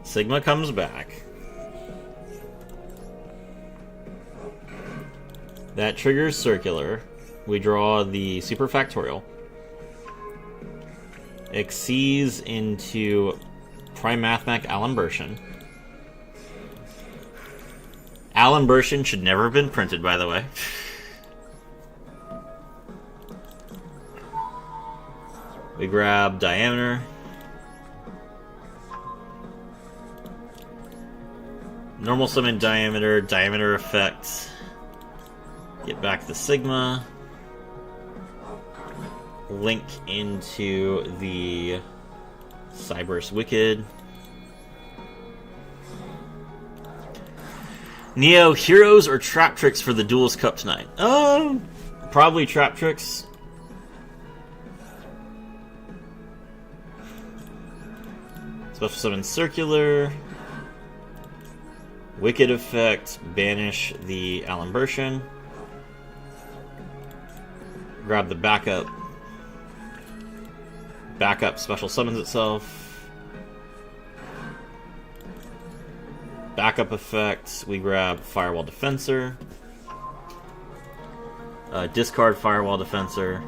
Sigma comes back. That triggers circular. We draw the superfactorial. Exceeds into prime Mathmech Alimbertion. Alimbertion should never have been printed, by the way. We grab diameter. Normal summon diameter, diameter effect. Get back the sigma. Link into the Cyberse Wicked. Neo, heroes or trap tricks for the Duelist Cup tonight? Probably trap tricks. Special summon circular. Wicked effect. Banish the Alimbertion. Grab the backup. Backup special summons itself. Backup effects, we grab Firewall Defensor. Discard Firewall Defensor.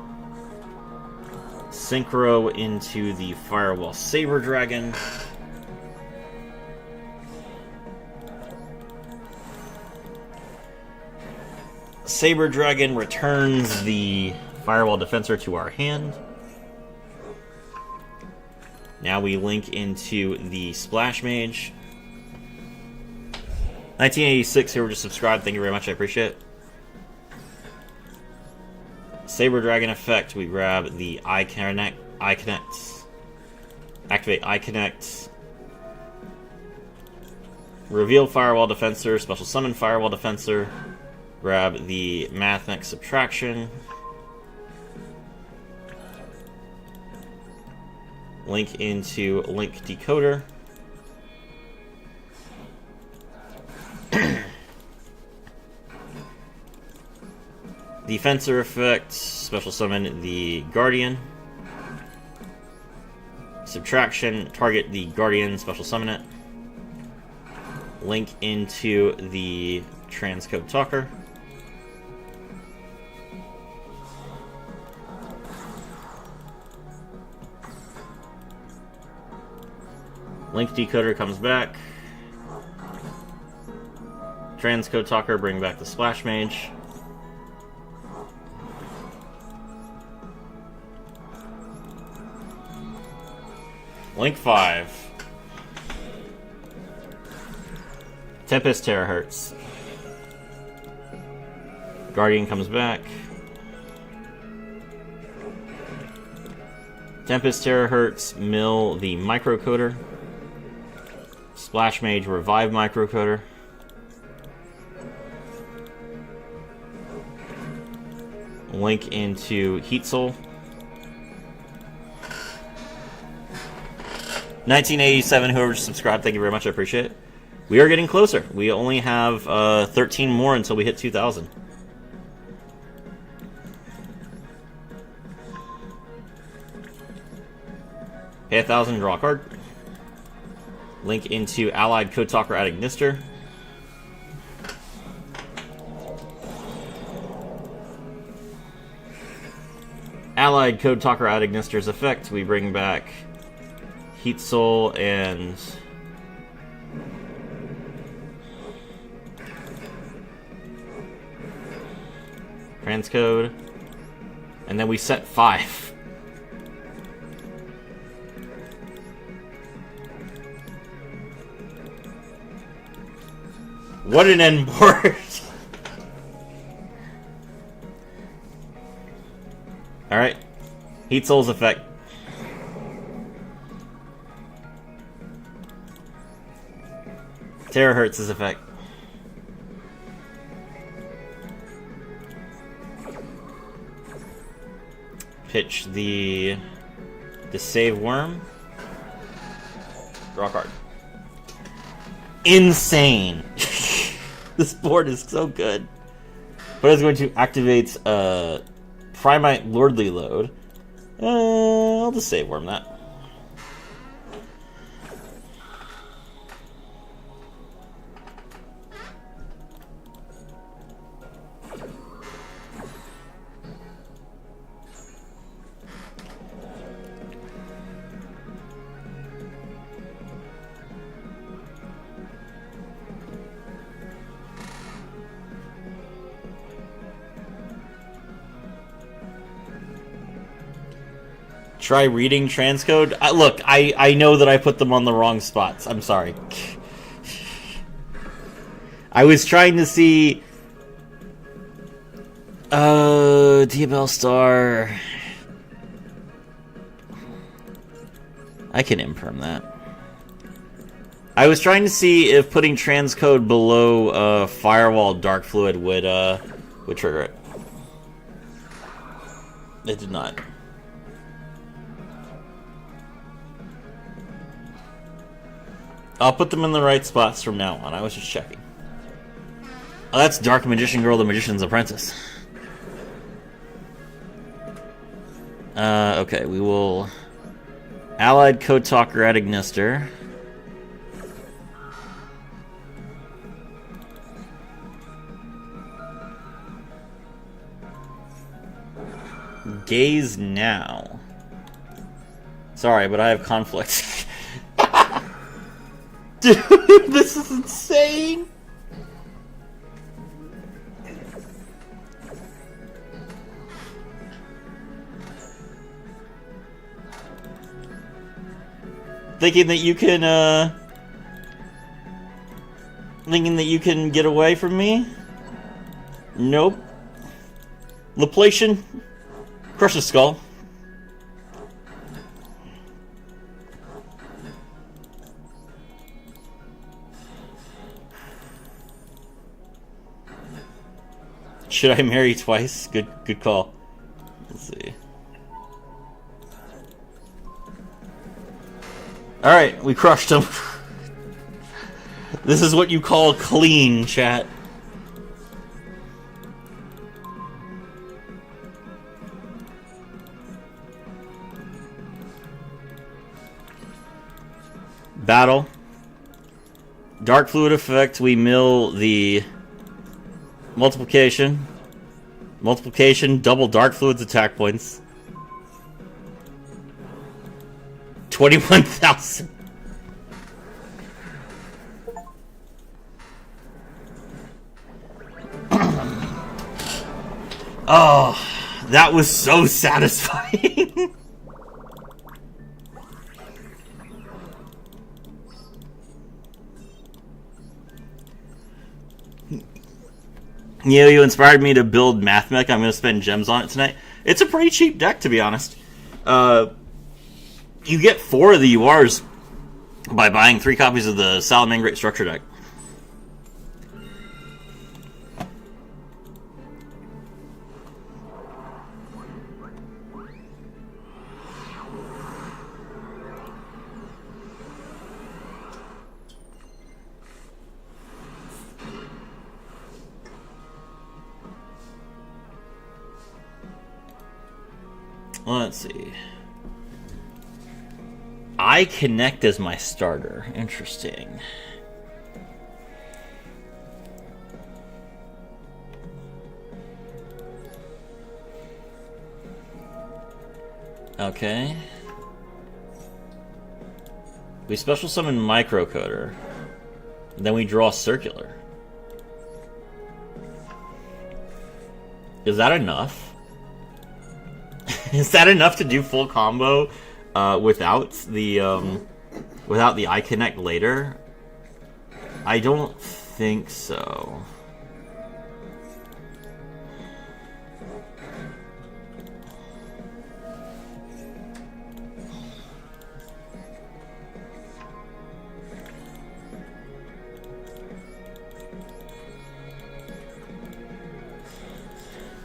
Synchro into the Firewall Saber Dragon. Saber Dragon returns the Firewall Defensor to our hand. Now we link into the Splash Mage. 1986 here, just subscribed. Thank you very much, I appreciate it. Saber Dragon effect, we grab the iConnect. Activate iConnect. Reveal Firewall Defensor, special summon Firewall Defensor. Grab the Mathmech Subtraction. Link into Link Decoder. Defensor effect, special summon the Guardian. Subtraction, target the Guardian, special summon it. Link into the Transcode Talker. Link Decoder comes back. Transcode Talker, bring back the Splash Mage. Link 5. Tempest Terahertz. Guardian comes back. Tempest Terahertz, mill the Microcoder. Splash Mage, revive Microcoder. Link into Heat Soul. 1987, whoever subscribed, thank you very much, I appreciate it. We are getting closer. We only have 13 more until we hit 2,000. Pay 1,000, draw a card. Link into Allied Code Talker at Ignister. Allied Code Talker at Ignister's effect, we bring back Heat Soul and Transcode, and then we set 5. What an end board! Alright. Heat Soul's effect. Terahertz's effect. Pitch the Save Worm. Draw a card. Insane! This board is so good. But it's going to activate Primite Lordly Load. I'll just Save Worm that. Try reading transcode. Look, I know that I put them on the wrong spots. I'm sorry. I was trying to see... Diabell Star... I can imperm that. I was trying to see if putting transcode below Firewall Dark Fluid would trigger it. It did not. I'll put them in the right spots from now on. I was just checking. Oh, that's Dark Magician Girl, the Magician's Apprentice. Okay, we will Allied Code Talker at Ignister. Gaze now. Sorry, but I have conflicts. Dude, this is insane. Thinking that you can get away from me? Nope. Laplacian, crush the skull. Should I marry twice? Good call. Let's see. Alright, we crushed him. This is what you call clean, chat. Battle. Dark fluid effect, we mill the multiplication. Multiplication, double dark fluid's attack points. 21,000. Oh, that was so satisfying. You inspired me to build Mathmech. I'm going to spend gems on it tonight. It's a pretty cheap deck, to be honest. You get 4 of the URs by buying 3 copies of the Salamangreat Structure deck. Let's see. I connect as my starter. Interesting. Okay. We special summon Microcoder. And then we draw Circular. Is that enough? Is that enough to do full combo without the I connect later? I don't think so.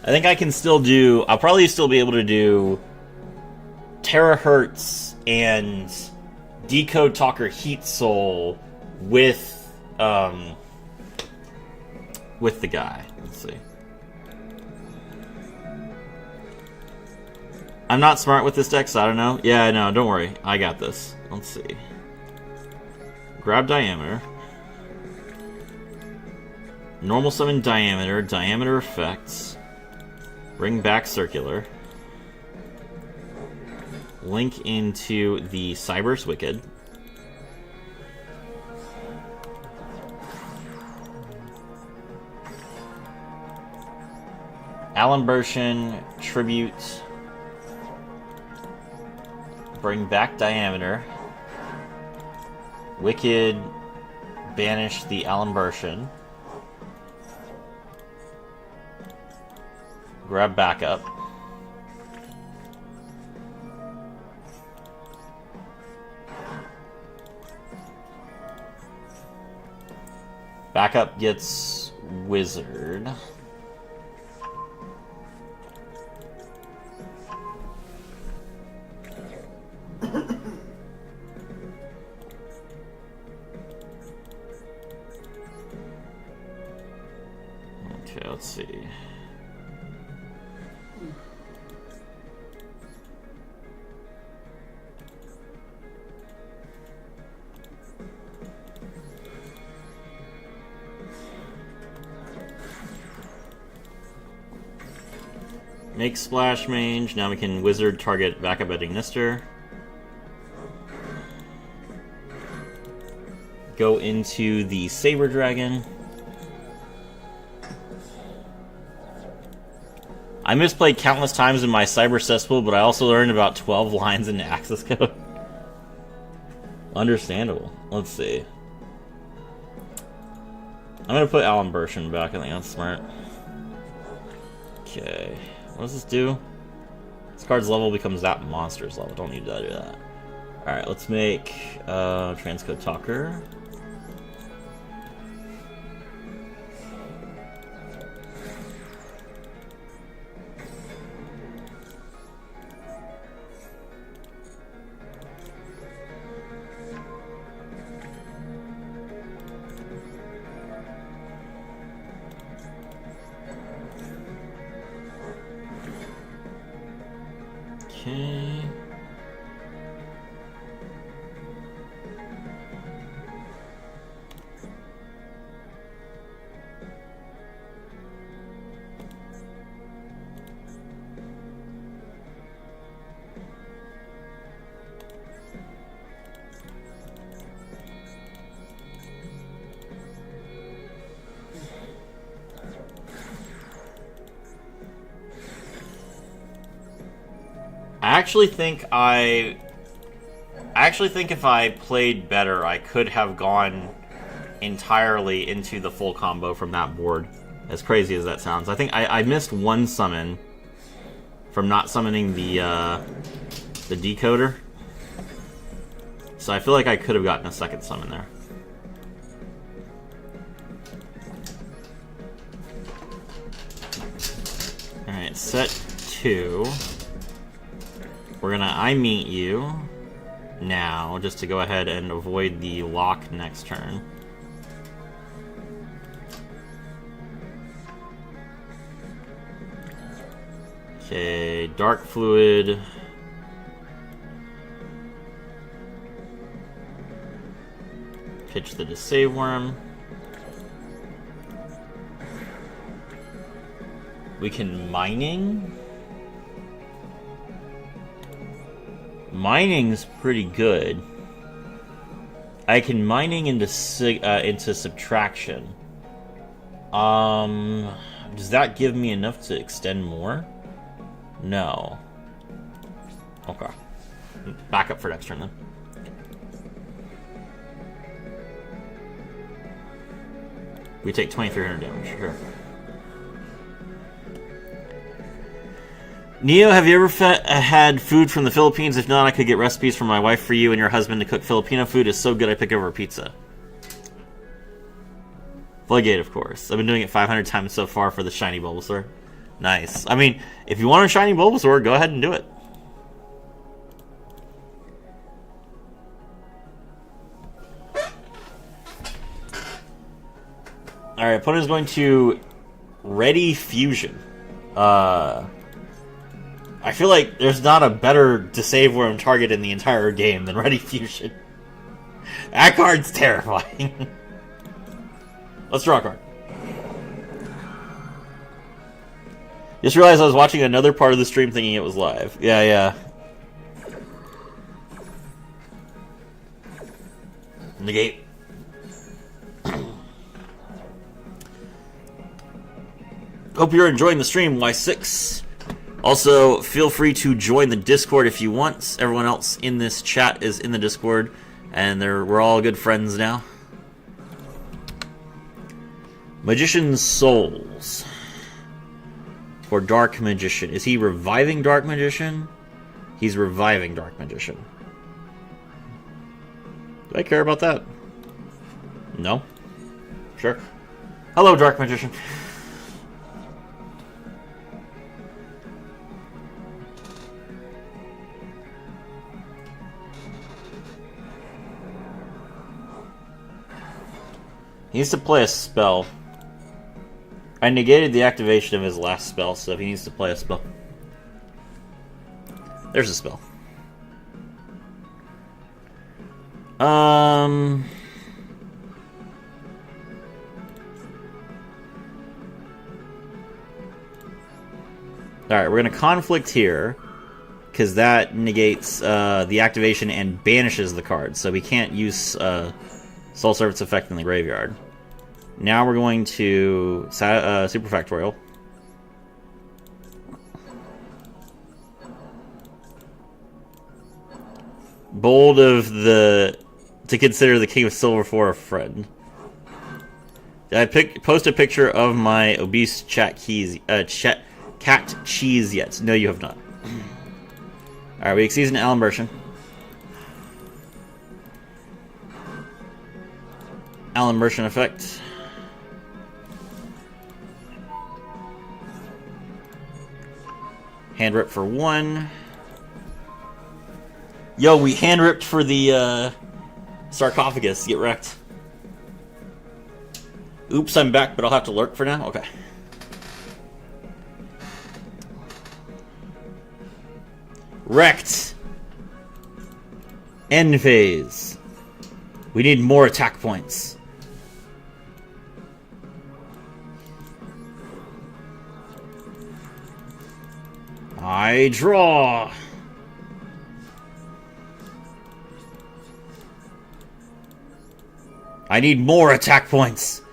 I think I can still do... I'll probably still be able to do Terahertz and Decode Talker Heat Soul with the guy. Let's see. I'm not smart with this deck, so I don't know. Yeah, no, don't worry. I got this. Let's see. Grab Diameter. Normal summon Diameter. Diameter effects. Bring back Circular. Link into the Cyber's Wicked. Alimbertion, Tribute. Bring back Diameter. Wicked, banish the Alimbertion. Grab backup. Backup gets Wizard. Okay, let's see. Make Splash Mage. Now we can Wizard target backup at Ignister. Go into the Saber Dragon. I misplayed countless times in my Cyber Cesspool, but I also learned about 12 lines into access code. Understandable. Let's see. I'm gonna put Alan Bershin back. I think that's smart. Okay. What does this do? This card's level becomes that monster's level. Don't need to do that. Alright, let's make Transcode Talker. Okay. I actually think if I played better, I could have gone entirely into the full combo from that board. As crazy as that sounds. I think I missed one summon from not summoning the decoder. So I feel like I could have gotten a second summon there. Alright, set 2. We're gonna I meet you now, just to go ahead and avoid the lock next turn. Okay, Dark Fluid. Pitch the Save Worm. We can Mining. Mining's pretty good. I can Mining into Subtraction. Does that give me enough to extend more? No. Okay. Back up for next turn then. We take 2,300 damage, sure. Neo, have you ever had food from the Philippines? If not, I could get recipes from my wife for you and your husband to cook Filipino food. It's so good I pick over pizza. Floodgate, of course. I've been doing it 500 times so far for the shiny Bulbasaur. Nice. I mean, if you want a shiny Bulbasaur, go ahead and do it. Alright, opponent is going to Ready Fusion. I feel like there's not a better Save Worm target in the entire game than Ready Fusion. That card's terrifying. Let's draw a card. Just realized I was watching another part of the stream thinking it was live. Yeah. Negate. Hope you're enjoying the stream, Y6. Also, feel free to join the Discord if you want. Everyone else in this chat is in the Discord, and we're all good friends now. Magician's Souls. For Dark Magician. Is he reviving Dark Magician? He's reviving Dark Magician. Do I care about that? No? Sure. Hello, Dark Magician. He needs to play a spell. I negated the activation of his last spell, so he needs to play a spell. There's a spell. Alright, we're going to conflict here, because that negates the activation and banishes the card, so we can't use Soul Servant's effect in the graveyard. Now we're going to Superfactorial. Bold of the... to consider the King of Silver for a friend. Did I post a picture of my obese cat cheese yet? No, you have not. Alright, we excuse an Alan Burschen. Alan Burschen effect. Hand rip for 1. Yo, we hand ripped for the sarcophagus. Get wrecked. Oops, I'm back, but I'll have to lurk for now? Okay. Wrecked. End phase. We need more attack points. I draw. I need more attack points.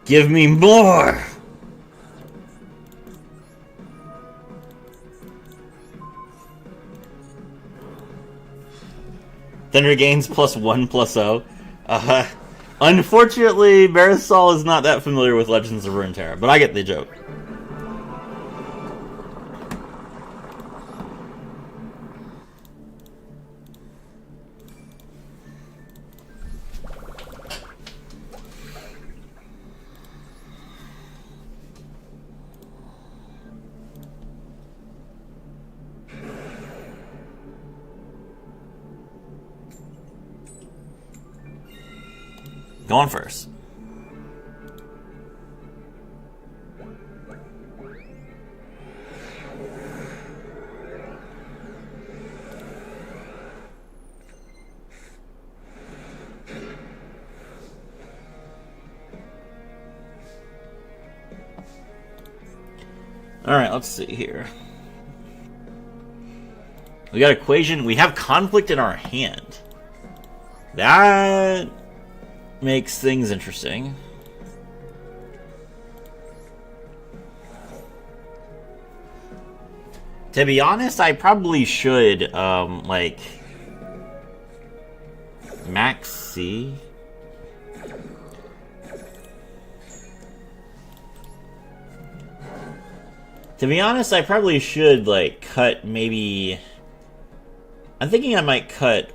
Give me more. Thunder gains +1/+0. Unfortunately, Marisol is not that familiar with Legends of Runeterra, but I get the joke. Going first. Alright, let's see here. We got equation. We have conflict in our hand. That makes things interesting. To be honest, I probably should, like, max C. To be honest, I probably should, like, cut maybe... I'm thinking I might cut,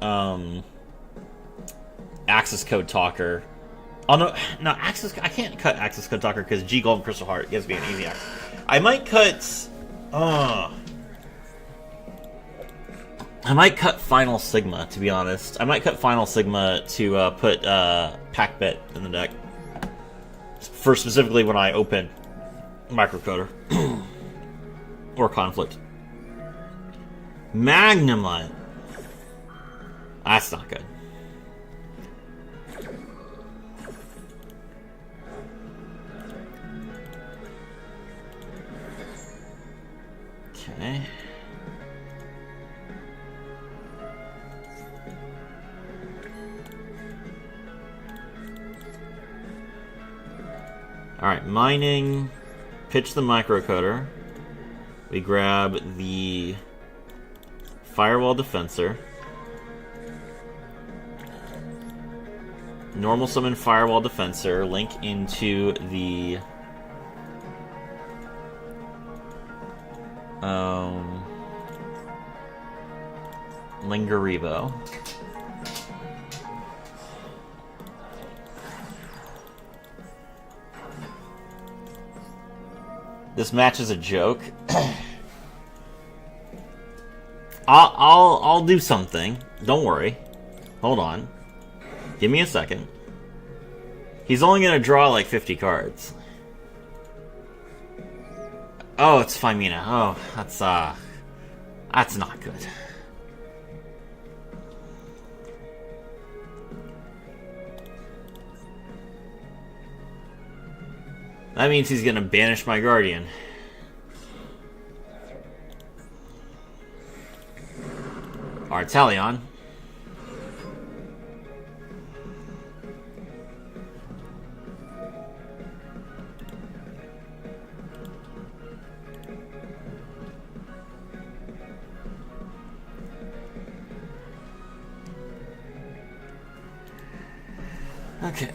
Access Code Talker. Oh, no, I can't cut Access Code Talker because G Golden Crystal Heart gives me an easy access. I might cut, I might cut Final Sigma, to be honest. I might cut Final Sigma to, put, Pack Bet in the deck. For specifically when I open Microcoder. Or Conflict. Magnemite. That's not good. Okay. Alright, mining. Pitch the microcoder. We grab the Firewall Defensor. Normal summon Firewall Defensor. Link into the Lingaribo. This match is a joke. I'll do something. Don't worry. Hold on. Give me a second. He's only gonna draw like 50 cards. Oh, it's Femina. Oh, that's not good. That means he's gonna banish my Guardian. Artelion. Okay.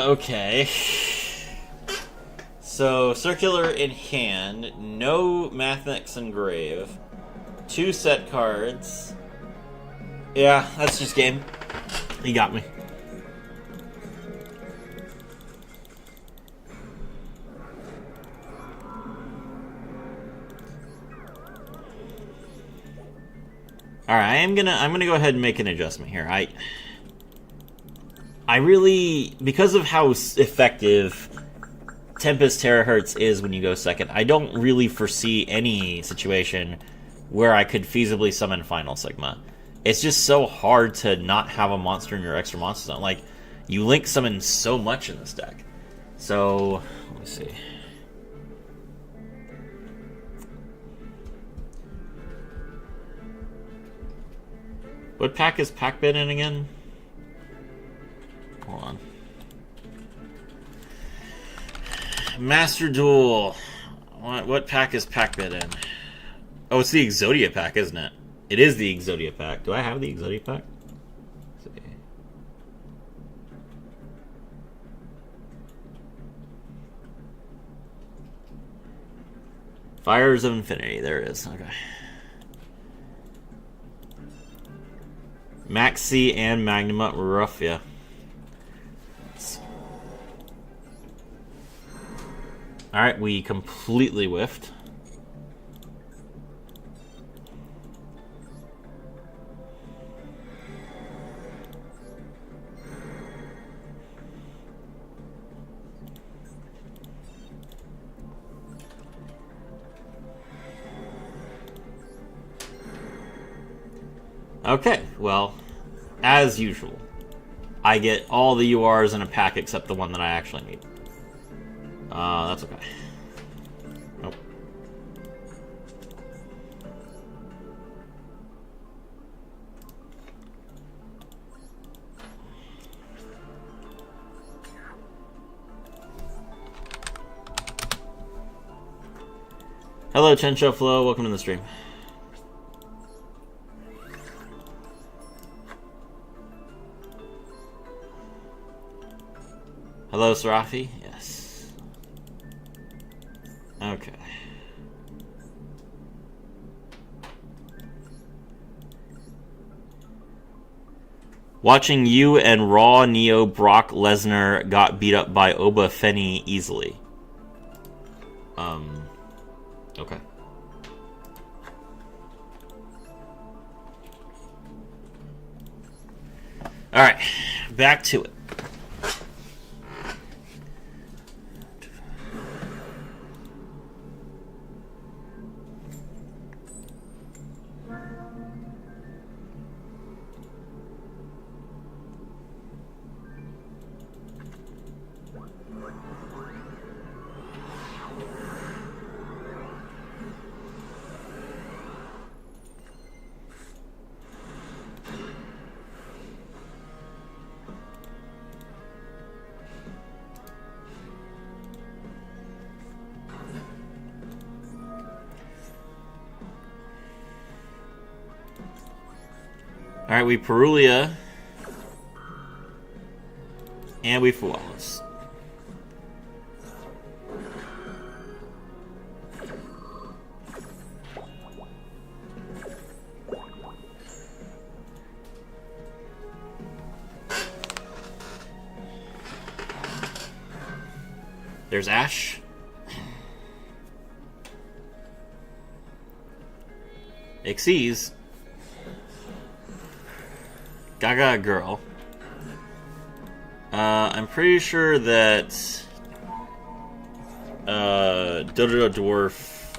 Okay. So, circular in hand, no Mathmech engrave, 2 set cards. Yeah, that's just game. He got me. Alright, I'm gonna go ahead and make an adjustment here. I really, because of how effective Tempest Terahertz is when you go second, I don't really foresee any situation where I could feasibly summon Final Sigma. It's just so hard to not have a monster in your extra monster zone. Like, you link summon so much in this deck. So, let me see. What pack is Pac-Bit in again? Hold on. Master Duel. What pack is Pac-Bit in? Oh, it's the Exodia pack, isn't it? It is the Exodia pack. Do I have the Exodia pack? Let's see. Fires of Infinity. There it is. Okay. Maxi and Magnum rough, yeah. Alright, we completely whiffed. Okay, well, as usual, I get all the URs in a pack except the one that I actually need. That's okay. Nope. Hello, Chensho Flow. Welcome to the stream. Hello, Sarafi. Yes. Okay. Watching you and Raw Neo Brock Lesnar got beat up by Oba Fenny easily. Okay. Alright, back to it. Alright, we Perulia. And we Flawless. There's Ash. Xyz. Gaga Girl. I'm pretty sure that Dodo Dwarf,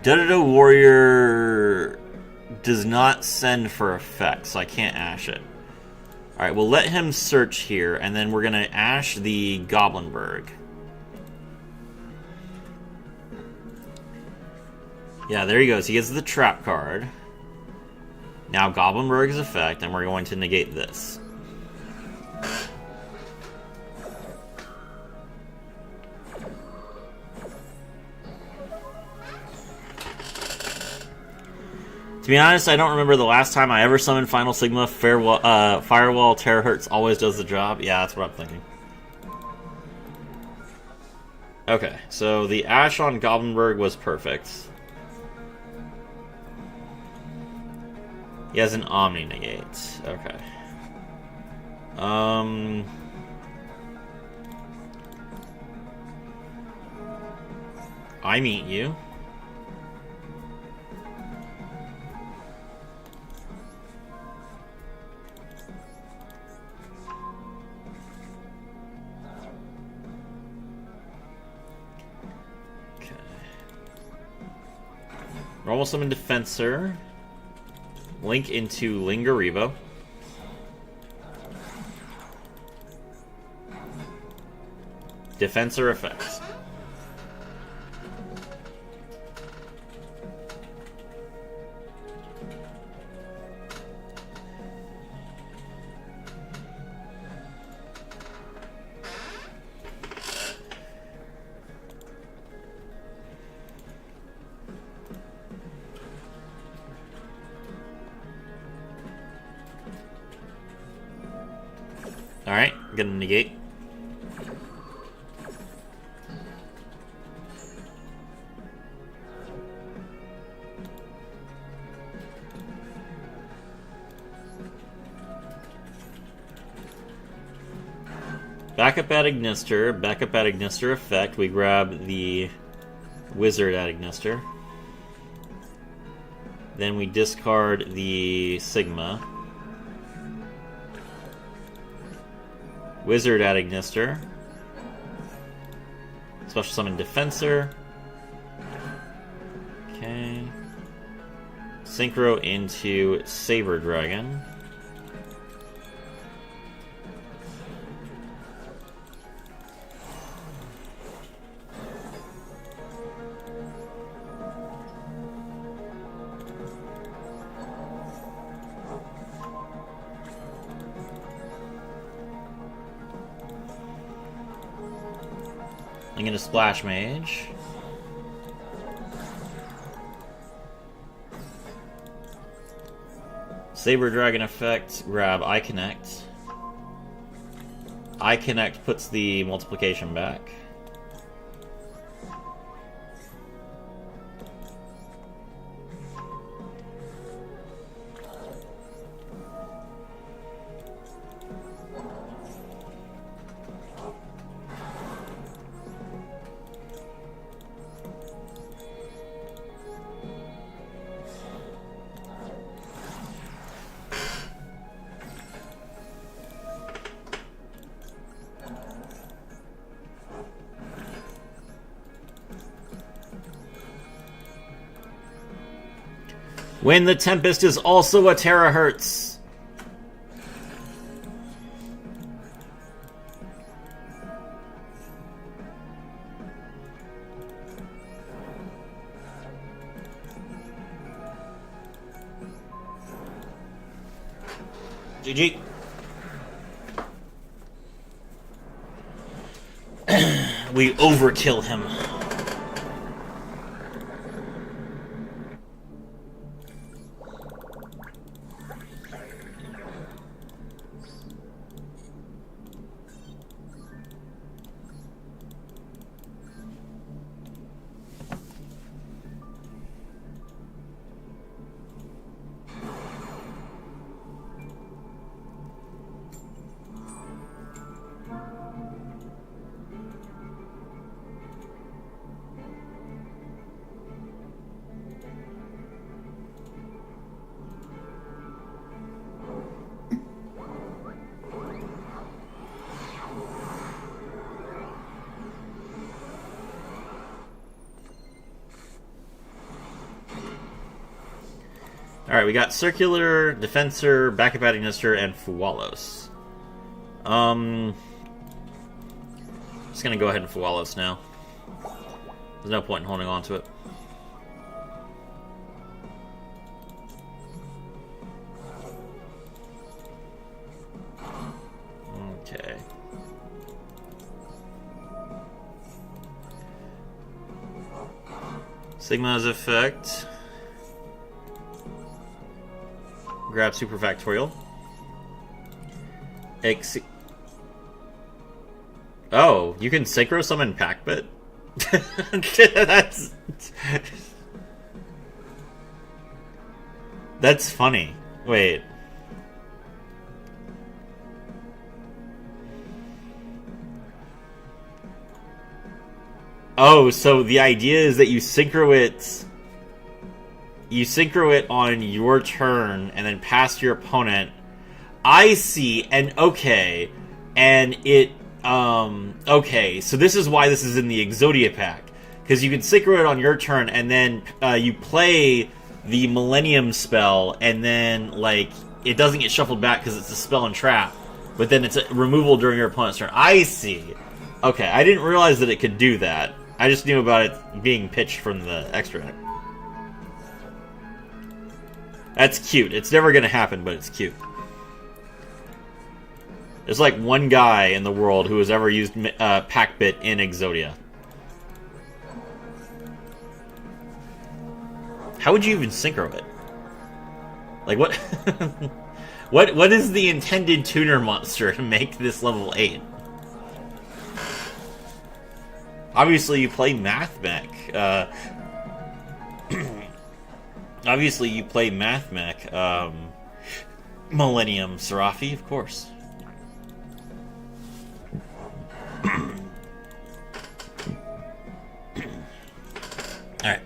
Dodo Warrior does not send for effects, so I can't ash it. Alright, we'll let him search here, and then we're going to ash the Goblinberg. Yeah, there he goes. He gets the trap card. Now Goblinberg is effect, and we're going to negate this. To be honest, I don't remember the last time I ever summoned Final Sigma. Firewall Terahertz always does the job. Yeah, that's what I'm thinking. Okay, so the Ash on Goblinberg was perfect. He has an Omni Negate. Okay. I meet you. Normal Summon Defensor. Link into Lingarivo. Defensor effects. Alright, gonna negate. Backup at Ignister. Backup at Ignister effect. We grab the Wizard at Ignister. Then we discard the Sigma. Wizard at Ignister. Special Summon Defensor. Okay. Synchro into Saber Dragon. I'm gonna Splash Mage. Saber Dragon effect, grab I Connect. I Connect puts the multiplication back. When the Tempest is also a terahertz. GG. We overkill him. Alright, we got Circular, Defensor, Backup Administrator, and Fualos. Just gonna go ahead and Fualos now. There's no point in holding on to it. Okay. Sigma's effect. Grab Super Factorial. Oh, you can synchro summon Packbit? That's funny. Wait. Oh, so the idea is that you synchro it on your turn and then pass to your opponent. I see, and okay. And it okay, so this is why this is in the Exodia pack. Because you can synchro it on your turn and then you play the Millennium spell and then like it doesn't get shuffled back because it's a spell and trap. But then it's a removal during your opponent's turn. I see. Okay, I didn't realize that it could do that. I just knew about it being pitched from the extra deck. That's cute. It's never going to happen, but it's cute. There's like one guy in the world who has ever used Packbit in Exodia. How would you even synchro it? Like what? What is the intended tuner monster to make this level 8? Obviously, you play Mathmech. Obviously, you play Mathmech. Millennium Serafi, of course. Alright.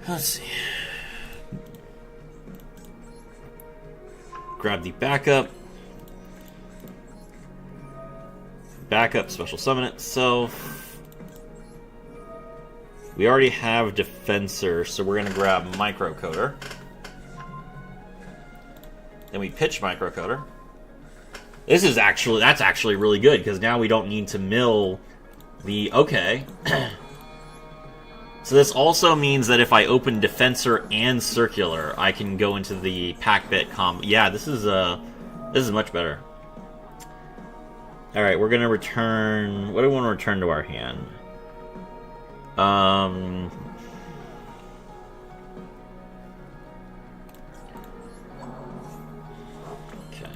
Let's see. Grab the backup. Backup, special summon itself. We already have Defensor, so we're going to grab Microcoder. Then we pitch Microcoder. That's actually really good, because now we don't need to mill the... Okay. So this also means that if I open Defensor and Circular, I can go into the Packbit combo. Yeah, this is much better. Alright, we're gonna return... What do we want to return to our hand? Okay.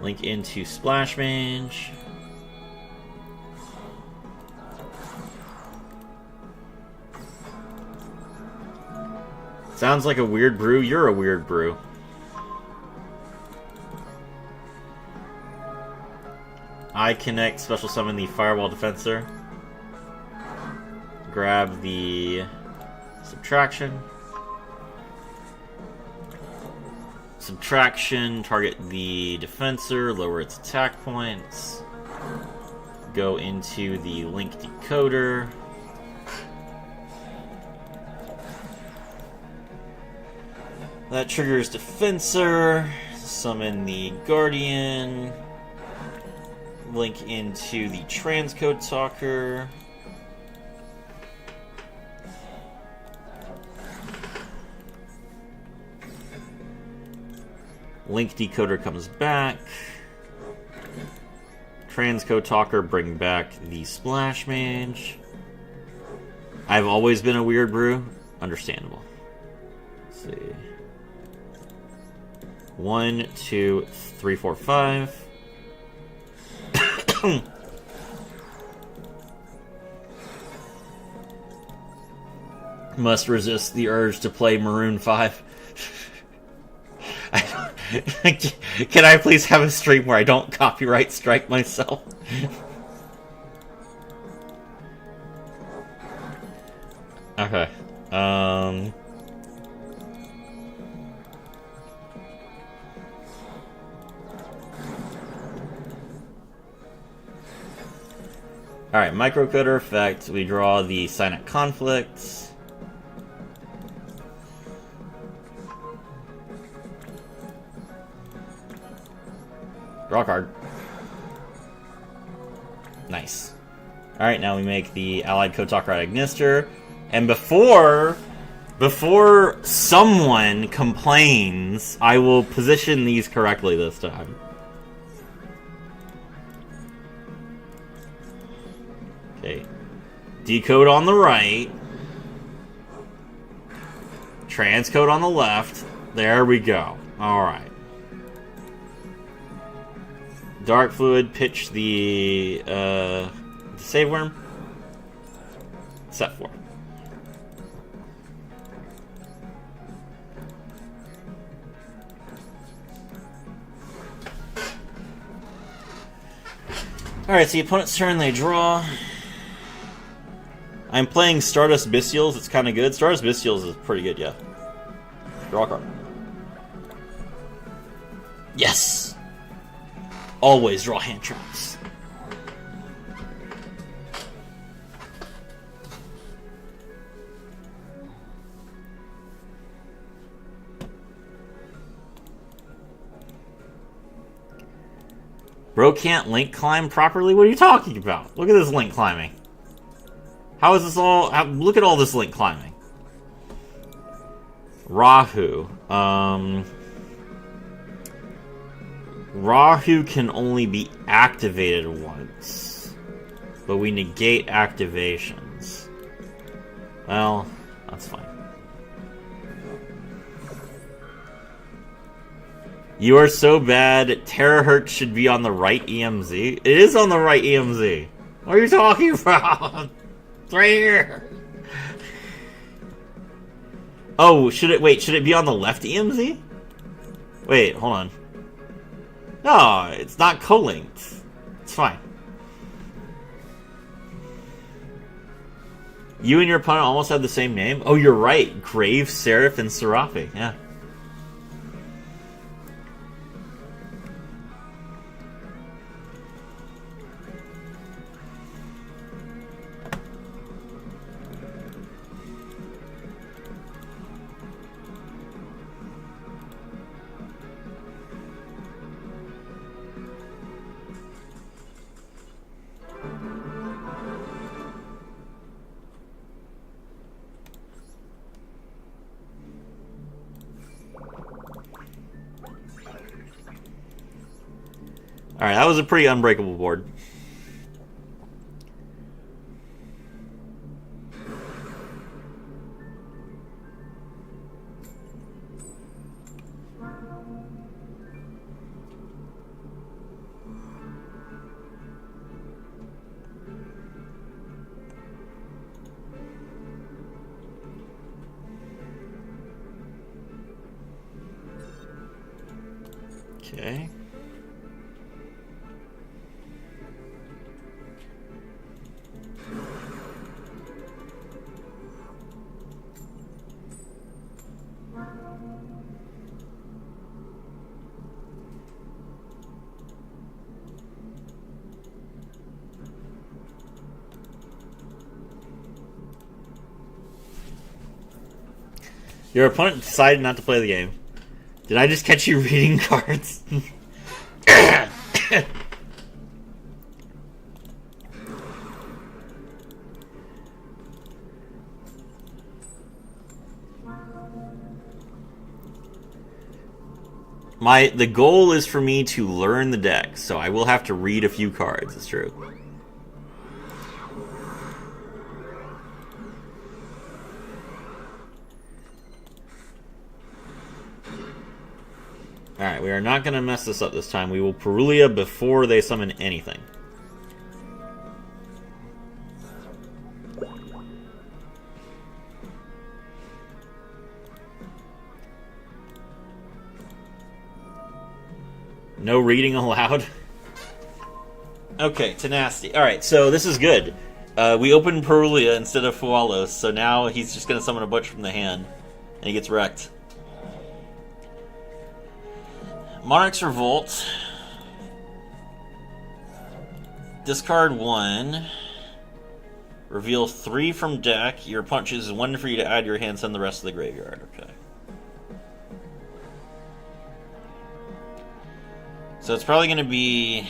Link into Splash Mage. Sounds like a weird brew. You're a weird brew. I connect, special summon the Firewall Defensor. Grab the Subtraction. Subtraction, target the Defensor, lower its attack points. Go into the Link Decoder. That triggers Defensor. Summon the Guardian. Link into the Transcode Talker. Link Decoder comes back. Transcode Talker bring back the Splash Mage. I've always been a weird brew. Understandable. Let's see. 1, 2, 3, 4, 5. Must resist the urge to play Maroon 5. Can I please have a stream where I don't copyright strike myself? Okay. Alright, Microcoder effect. We draw the Sign Up Conflicts. Draw a card. Nice. Alright, now we make the Allied Kotak Ignister. And before someone complains, I will position these correctly this time. Okay. Decode on the right. Transcode on the left. There we go. Alright. Dark Fluid, pitch the save worm. Set 4. Alright, so the opponent's turn, they draw. I'm playing Stardust Bestials, it's kind of good. Stardust Bestials is pretty good, yeah. Draw a card. Yes! Always draw hand traps. Bro can't link climb properly? What are you talking about? Look at this link climbing. How is this all... look at all this link climbing. Rahu. Rahu can only be activated once. But we negate activations. Well, that's fine. You are so bad. Terahertz should be on the right EMZ. It is on the right EMZ. What are you talking about? It's right here. Oh, should it be on the left EMZ? Wait, hold on. No, it's not co-linked. It's fine. You and your opponent almost have the same name? Oh, you're right. Grave, Seraph, and Serapi. Yeah. Alright, that was a pretty unbreakable board. Okay. Your opponent decided not to play the game. Did I just catch you reading cards? The goal is for me to learn the deck, so I will have to read a few cards, it's true. Alright, we are not going to mess this up this time. We will Perulia before they summon anything. No reading allowed. Okay, Tenacity. Alright, so this is good. We opened Perulia instead of Fualos, so now he's just going to summon a bunch from the hand. And he gets wrecked. Monarch's Revolt. Discard 1. Reveal 3 from deck. Your opponent chooses 1 for you to add your hand, send the rest to the graveyard. Okay. So it's probably going to be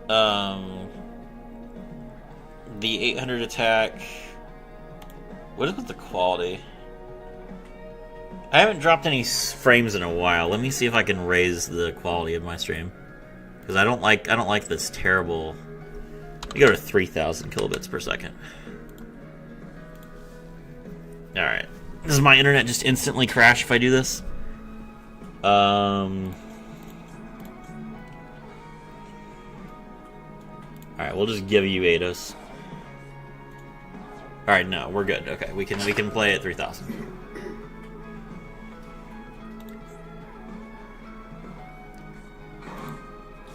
the 800 attack. What is with the quality? I haven't dropped any frames in a while. Let me see if I can raise the quality of my stream, because I don't like this terrible. Let me go to 3,000 kilobits per second. All right. Does my internet just instantly crash if I do this? All right, we'll just give you Eidos. All right, no, we're good. Okay, we can play at 3,000.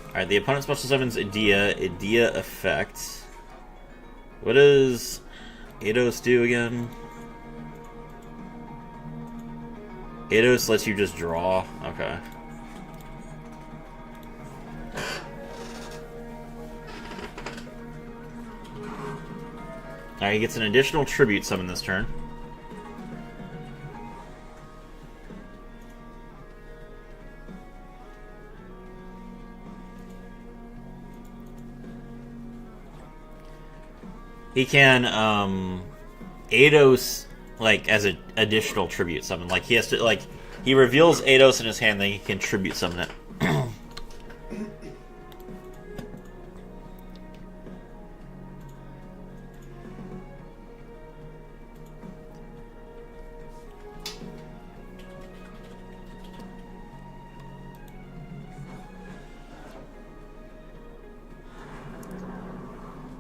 Alright, the opponent special summons Idea effect. What does Eidos do again? Eidos lets you just draw. Okay. Alright, he gets an additional tribute summon this turn. He can Eidos like as an additional tribute summon. Like he has to like he reveals Eidos in his hand, then he can tribute summon it.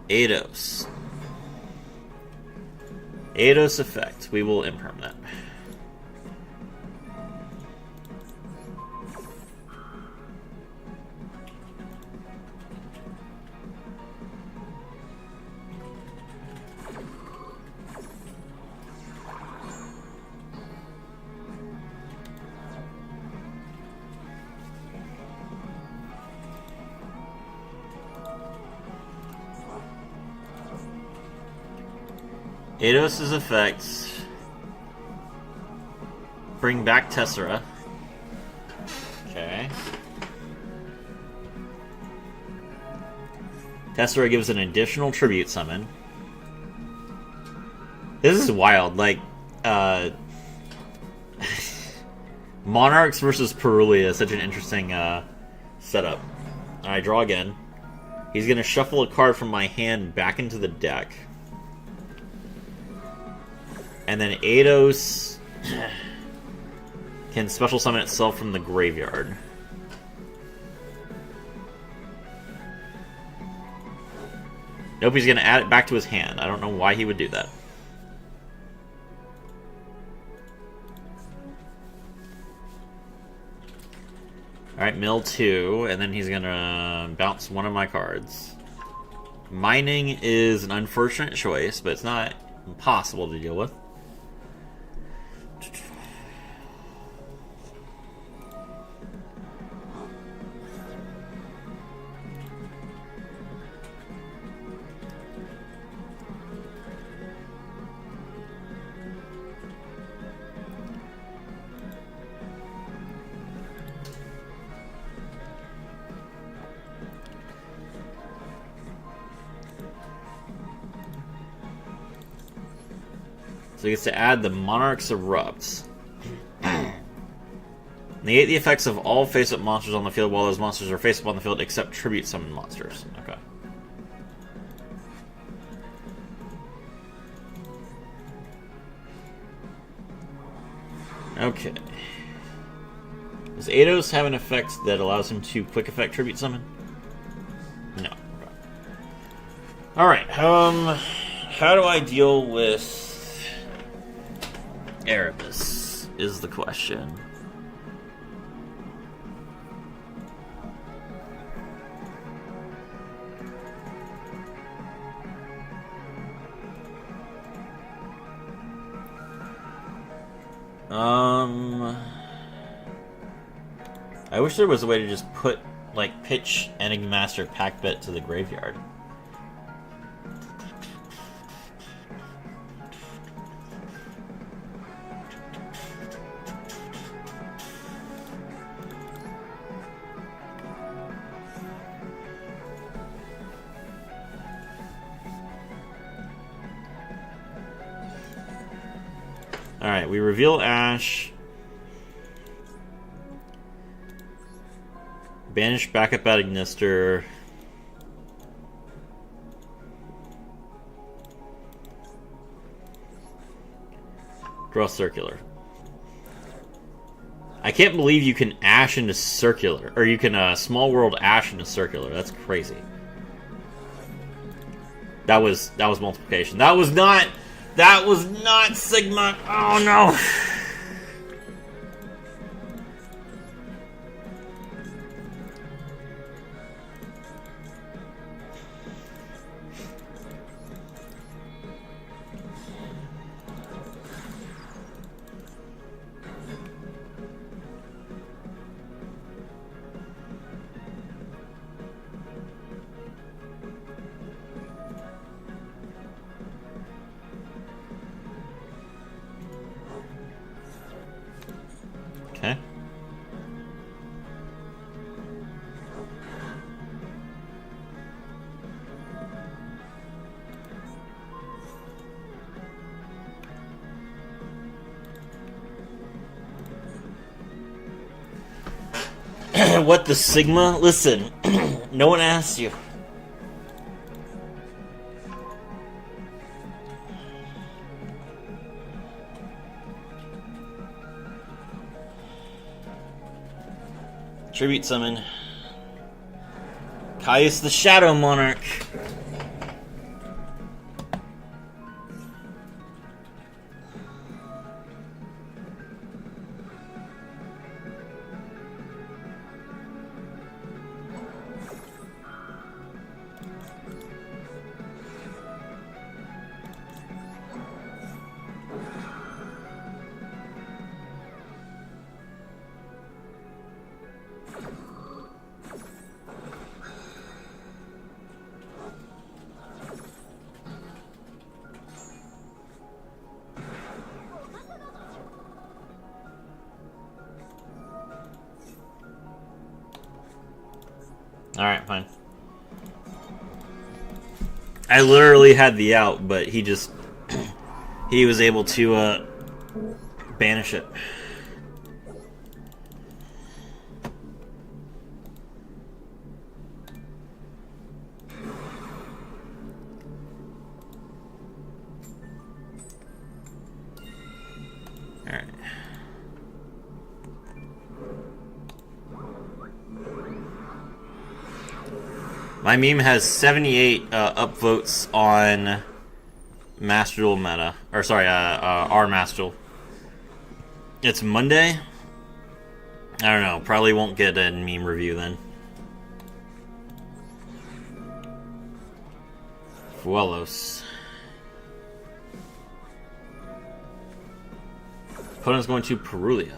Eidos. Eidos effect. We will imperm that. Eidos' effects bring back Tessera. Okay. Tessera gives an additional tribute summon. This is wild. Like, Monarchs versus Perulia. Such an interesting setup. Alright, draw again. He's going to shuffle a card from my hand back into the deck. And then Eidos can special summon itself from the graveyard. Nope, he's going to add it back to his hand. I don't know why he would do that. Alright, mill 2, and then he's going to bounce one of my cards. Mining is an unfortunate choice, but it's not impossible to deal with. So he gets to add the Monarch's Erupts. Negate the effects of all face-up monsters on the field while those monsters are face-up on the field except tribute summon monsters. Okay. Okay. Does Eidos have an effect that allows him to quick effect tribute summon? No. Okay. Alright, how do I deal with Erebus is the question. I wish there was a way to just put, like, pitch Enigmaster Packbet to the graveyard. Alright, we reveal Ash. Banish backup at Ignister. Draw Circular. I can't believe you can Ash into Circular. Or you can Small World Ash into Circular. That's crazy. That was multiplication. That was not Sigma. Oh no. Okay. What the Sigma? Listen, no one asked you. Tribute summon. Caius the Shadow Monarch. Alright, fine. I literally had the out, but he just... he was able to, banish it. Alright. My meme has 78 upvotes on Master Duel meta. Or sorry, our Master Duel. It's Monday? I don't know. Probably won't get a meme review then. Fuelos. Opponent's going to Perulia.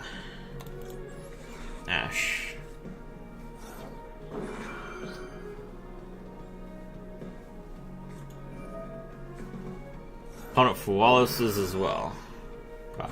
Ash. Opponent Fuelos as well. God.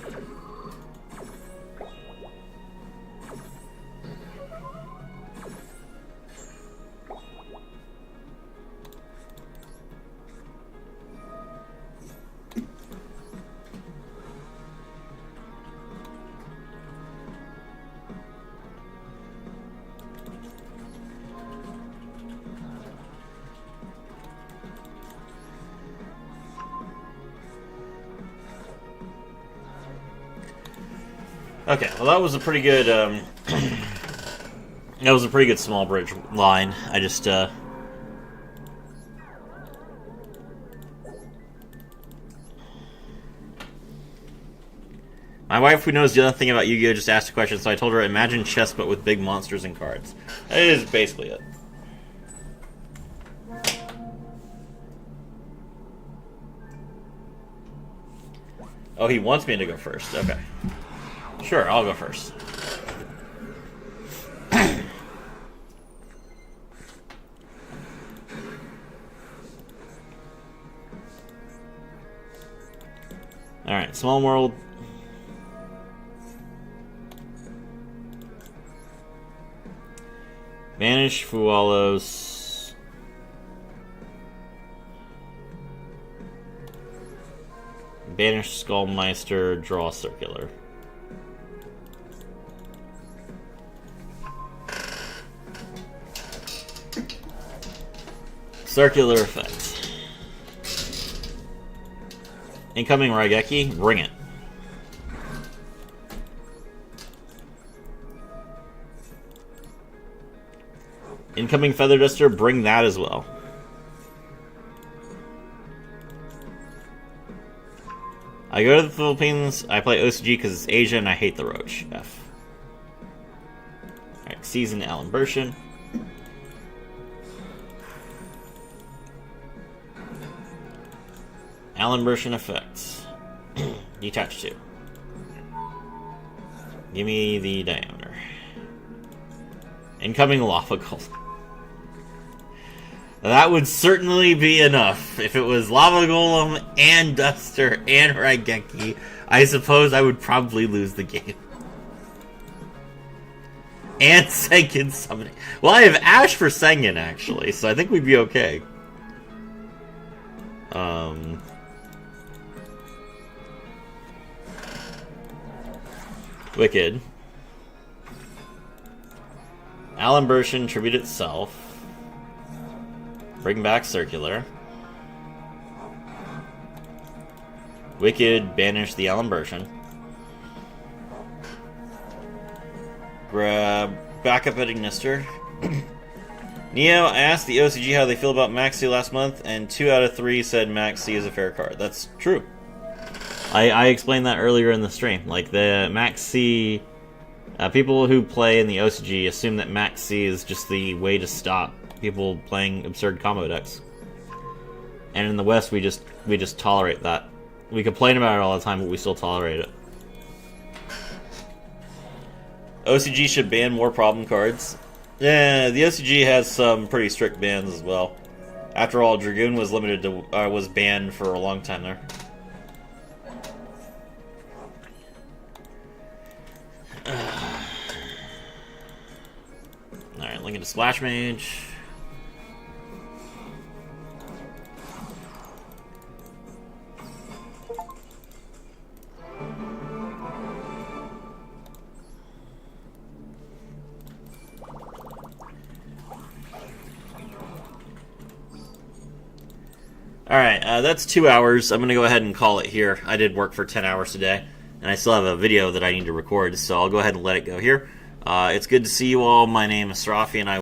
Okay, well that was a pretty good, that was a pretty good small bridge line. I just, my wife, who knows the other thing about Yu-Gi-Oh! Just asked a question, so I told her, imagine chess but with big monsters and cards. That is basically it. Oh, he wants me to go first. Okay. Sure, I'll go first. Alright, Small World. Banish Banish Skullmeister, draw circular. Circular effect. Incoming Raigeki, bring it. Incoming Feather Duster, bring that as well. I go to the Philippines, I play OCG because it's Asia and I hate the Roach. F. Alright, Season Alan Bershin. Alan Bershin effects. Detach 2. Give me the diameter. Incoming Lava Golem. That would certainly be enough. If it was Lava Golem and Duster and Raigeki, I suppose I would probably lose the game. And Sengen Summoning. Well, I have Ash for Sengen, actually, so I think we'd be okay. Wicked. Alan Bershin, tribute itself. Bring back circular. Wicked, banish the Alan Bershin. Grab backup at Ignister. Neo, I asked the OCG how they feel about Maxi last month, and 2 out of 3 said Maxi is a fair card. That's true. I explained that earlier in the stream. Like, the Maxi... people who play in the OCG assume that Maxi is just the way to stop people playing absurd combo decks. And in the West, we just tolerate that. We complain about it all the time, but we still tolerate it. OCG should ban more problem cards. Yeah, the OCG has some pretty strict bans as well. After all, Dragoon was limited to was banned for a long time there. Alright, link into Splash Mage. Alright, that's 2 hours. I'm going to go ahead and call it here. I did work for 10 hours today, and I still have a video that I need to record, so I'll go ahead and let it go here. It's good to see you all. My name is Serafi, and I